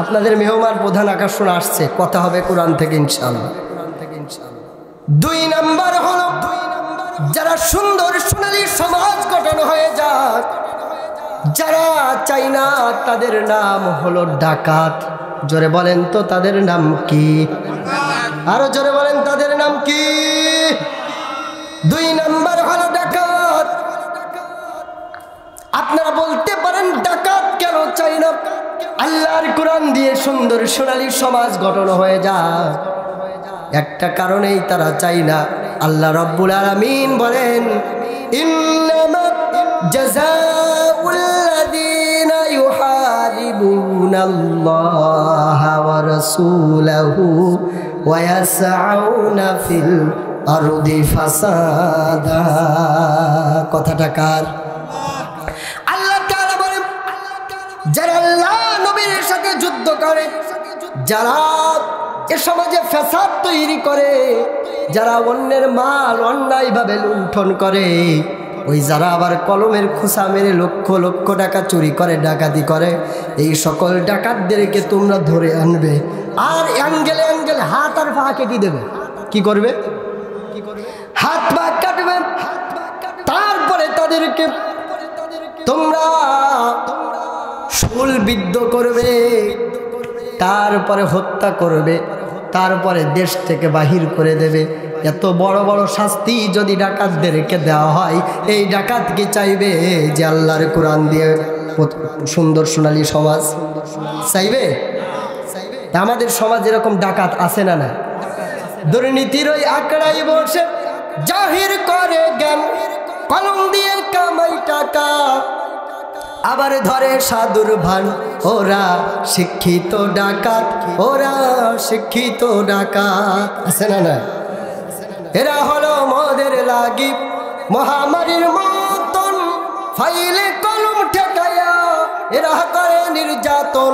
আপনাদের মেহমান প্রধান আকর্ষণ আসছে, কথা হবে কোরআন থেকে ইনশাআল্লাহ। দুই নাম্বার হলো, যারা সুন্দর সোনালী সমাজ গঠন হয়ে যাক, যারা চাই না তাদের নাম হলো ডাকাত। জোরে বলেন তো তাদের নাম কি? আরো জোরে বলেন তাদের নাম কি? দুই নাম্বার হলো ডাকাত। আপনারা বলতে পারেন ডাকাত কেন চাই না? আল্লাহর কোরআন দিয়ে সুন্দর সোনালী সমাজ গঠন হয়ে যায়, একটা কারণেই তারা চাই না। আল্লাহ রাব্বুল আলামিন বলেন, ইন্নামা জাযাউল লাযীনা ইউহারিবুনাল্লাহা ওয়া রাসূলাহু ওয়া ইয়াসআউনা ফিল আরদি ফাসাদা। কথাটা কার? আল্লাহ তাআলা বলেন, যারা আল্লাহ নবীর সাথে যুদ্ধ করে, যারা এ সমাজে ফ্যাসাদ তৈরি করে, যারা অন্যের মাল অন্যায়ভাবে লুণ্ঠন করে, ওই যারা আবার কলমের খোসা মেরে লক্ষ লক্ষ টাকা চুরি করে, ডাকাতি করে, এই সকল ডাকাতদেরকে তোমরা ধরে আনবে আর অ্যাঙ্গেলে অ্যাঙ্গেলে হাত আর পা কেটে দেবে। কি করবে? হাত পা কাটবে। তারপরে তাদেরকে তোমরা শূলবিদ্ধ করবে, তারপরে হত্যা করবে, তারপরে দেশ থেকে বাহির করে দেবে। এত বড় বড় শাস্তি যদি ডাকাতদেরকে দেওয়া হয়, এই ডাকাত কি চাইবে যে আল্লাহর কোরআন দিয়ে সুন্দর সোনালী সমাজ চাইবে? আমাদের সমাজ এরকম ডাকাত আছে না? না, দুর্নীতির ওই আঁকড়াই বসে জাহির করে জ্ঞান, কলম দিয়ে কামাই টাকা, আবার ধরে সাধুর ভান। ওরা শিক্ষিত ডাকাত, ওরা শিক্ষিত ডাকাত আছে না? না, এরা হলো মদের লাগি মহামারীর মতন, ফাইলে কলম ঠেকায়া এরা করে নির্যাতন,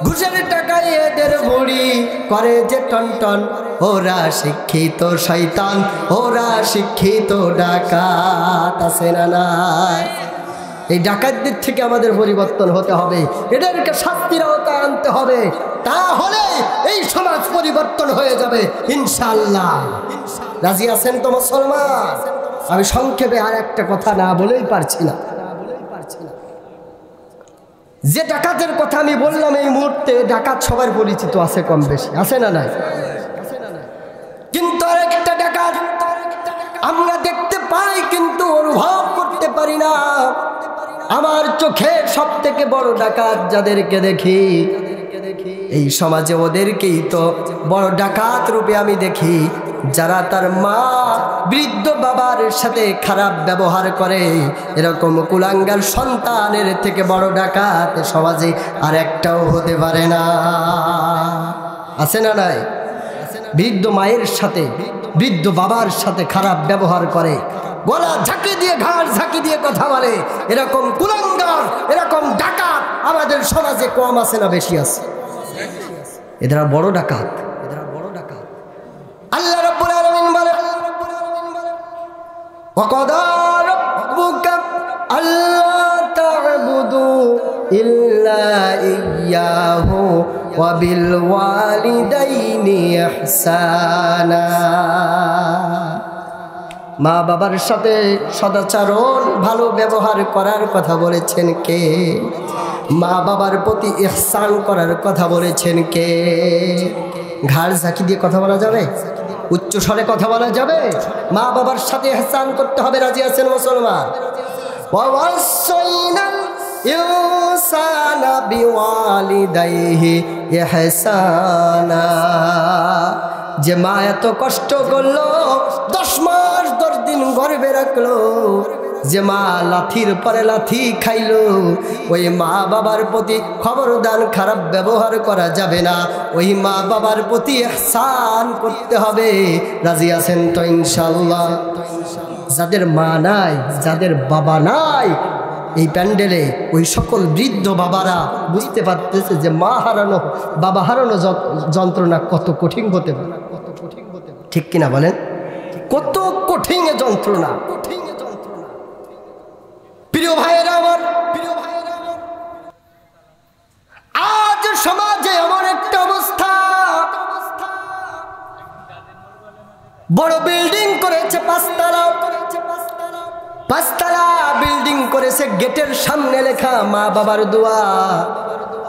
ঘুষের টাকায় এদের বুড়ি করে যে টনটন। ওরা শিক্ষিত শয়তান, ওরা শিক্ষিত ডাকাত আছে না? নাই। এই ডাকাতদের থেকে আমাদের পরিবর্তন হতে হবে, এদেরকে শাস্তির আওতায় আনতে হবে, তাহলে এই সমাজ পরিবর্তন হয়ে যাবে ইনশাআল্লাহ। রাজি আছেন তো মুসলমান? আমি সংক্ষেপে আর একটা কথা না বলেই পারছি না। যে ডাকাতের কথা আমি বললাম, এই মুহূর্তে ডাকাত সবার পরিচিত আছে, কম বেশি আছে না? নাই। কিন্তু আর একটা ডাকাত আমরা দেখতে পাই কিন্তু অনুভব করতে পারি না। আমার চোখের সব থেকে বড় ডাকাত যাদেরকে দেখি এই সমাজে, ওদেরকেই তো বড় ডাকাত রূপে আমি দেখি, যারা তার মা বৃদ্ধ বাবার সাথে খারাপ ব্যবহার করে। এরকম কুলাঙ্গার সন্তানের থেকে বড় ডাকাত সমাজে আর একটাও হতে পারে না। আছে না? নাই। বৃদ্ধ মায়ের সাথে বৃদ্ধ বাবার সাথে খারাপ ব্যবহার করে, গলা ঝাঁকি দিয়ে ঘাড় ঝাঁকি দিয়ে কথা বলে, এরকম কুলাঙ্গার, এরকম ডাকাত আমাদের সমাজে কম আছে না বেশি আছে? এরা বড় ডাকাত। আল্লাহ রাব্বুল আলামিন বলেন ওয়াকাদা রাব্বুকা আল্লা তা'বুদু ইল্লা ইয়্যাহু ওয়া বিল ওয়ালিদাইনি ইহসানা। মা বাবার সাথে সদাচরণ ভালো ব্যবহার করার কথা বলেছেন কে? মা বাবার প্রতি ইহসান করার কথা বলেছেন কে? ঘাড় ঝাঁকি দিয়ে কথা বলা যাবে? উচ্চ স্বরে কথা বলা যাবে? মা বাবার সাথে ইহসান করতে হবে। রাজি আছেন মুসলমান? ওয়াসাইনাল ইনসানা বিওয়ালিদাইহি ইহসানা। যে মা এত কষ্ট করলো, 10 মাস 10 দিন গর্ভে রাখলো, যে মা লাথির পরে লাথি খাইলো, ওই মা বাবার প্রতি খবরদার খারাপ ব্যবহার করা যাবে না। ওই মা বাবার প্রতি ইহসান করতে হবে। রাজি আছেন তো ইনশাআল্লাহ? যাদের মা নাই, যাদের বাবা নাই, এই প্যান্ডেলে ওই সকল বৃদ্ধ বাবারা বুঝতে পারতেছে যে মা হারানো, বাবা হারানো যন্ত্রণা কত কঠিন হতে পারে। ঠিক কিনা বলেন? কত কঠিন যন্ত্রণা। প্রিয় ভাইয়েরা আমার, আজ সমাজে এমন একটা অবস্থা, বড় বিল্ডিং করেছে 5 তলা বিল্ডিং করেছে, গেটের সামনে লেখা মা বাবার দোয়া,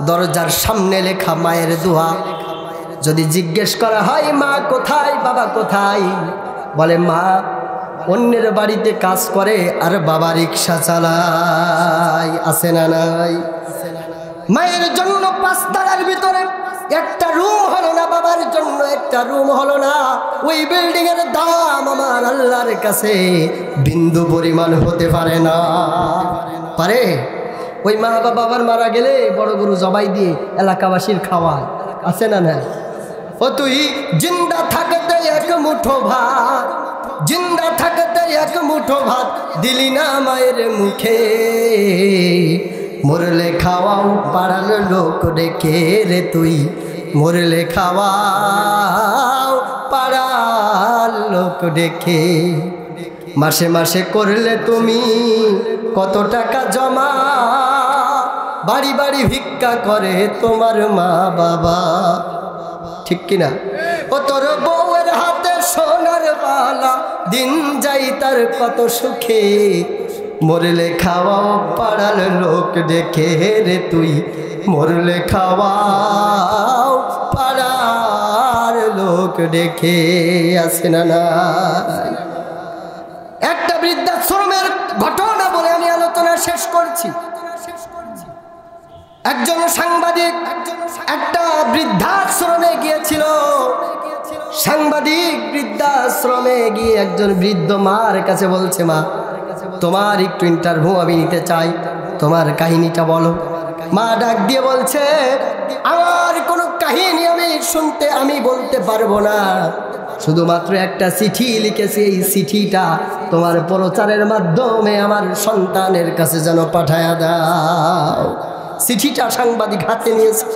দরজার সামনে লেখা মায়ের দোয়া। যদি জিজ্ঞেস করা হয় মা কোথায়, বাবা কোথায়, বলে মা অন্যের বাড়িতে কাজ করে আর বাবা রিক্সা চালায়। আছে না নাই? মায়ের জন্য 5 তলার ভিতরে একটা রুম হলো না, বাবার জন্য একটা রুম হলো না। ওই বিল্ডিং এর দাম আমার আল্লাহর কাছে বিন্দু পরিমাণ হতে পারে না। পারে? ওই মা বাবা আবার মারা গেলে বড় গরু জবাই দিয়ে এলাকাবাসীর খাওয়ায়। আছে না নাই? ও তুই জিন্দা থাকতে এক মুঠো ভাত, জিন্দা থাকতে এক মুঠো ভাত দিলি না মায়ের মুখে, মরলে খাওয়াও পাড়ার লোক ডেকে রে তুই, মরলে খাওয়াও পাড়ার লোক ডেকে। মাসে মাসে করলে তুমি কত টাকা জমা, বাড়ি বাড়ি ভিক্ষা করে তোমার মা বাবা। ঠিক কিনা? ও তোর বউয়ের হাতে সোনার বালা, দিন যাই তার কত সুখে, মরলে খাওয়াও পাড়ার লোক ডেকে রে তুই, মরলে খাওয়াও পাড়ার লোক ডেকে। আছে না নাই? একটা বৃদ্ধাশ্রমের ঘটনা বলে আমি আলোচনা শেষ করছি। একজন সাংবাদিক একটা বৃদ্ধাশ্রমে গিয়েছিল। সাংবাদিক বৃদ্ধাশ্রমে গিয়ে একজন বৃদ্ধ মার কাছে বলছে, মা তোমার একটু ইন্টারভিউ আমি নিতে চাই, তোমার কাহিনীটা বলো। মা ডাক দিয়ে বলছে, আমার কোনো কাহিনী আমি বলতে পারবো না, শুধুমাত্র একটা চিঠি লিখেছি, এই চিঠিটা তোমার প্রচারের মাধ্যমে আমার সন্তানের কাছে যেন পাঠায়া দাও। চিঠিটা সাংবাদিক হাতে নিয়েছে।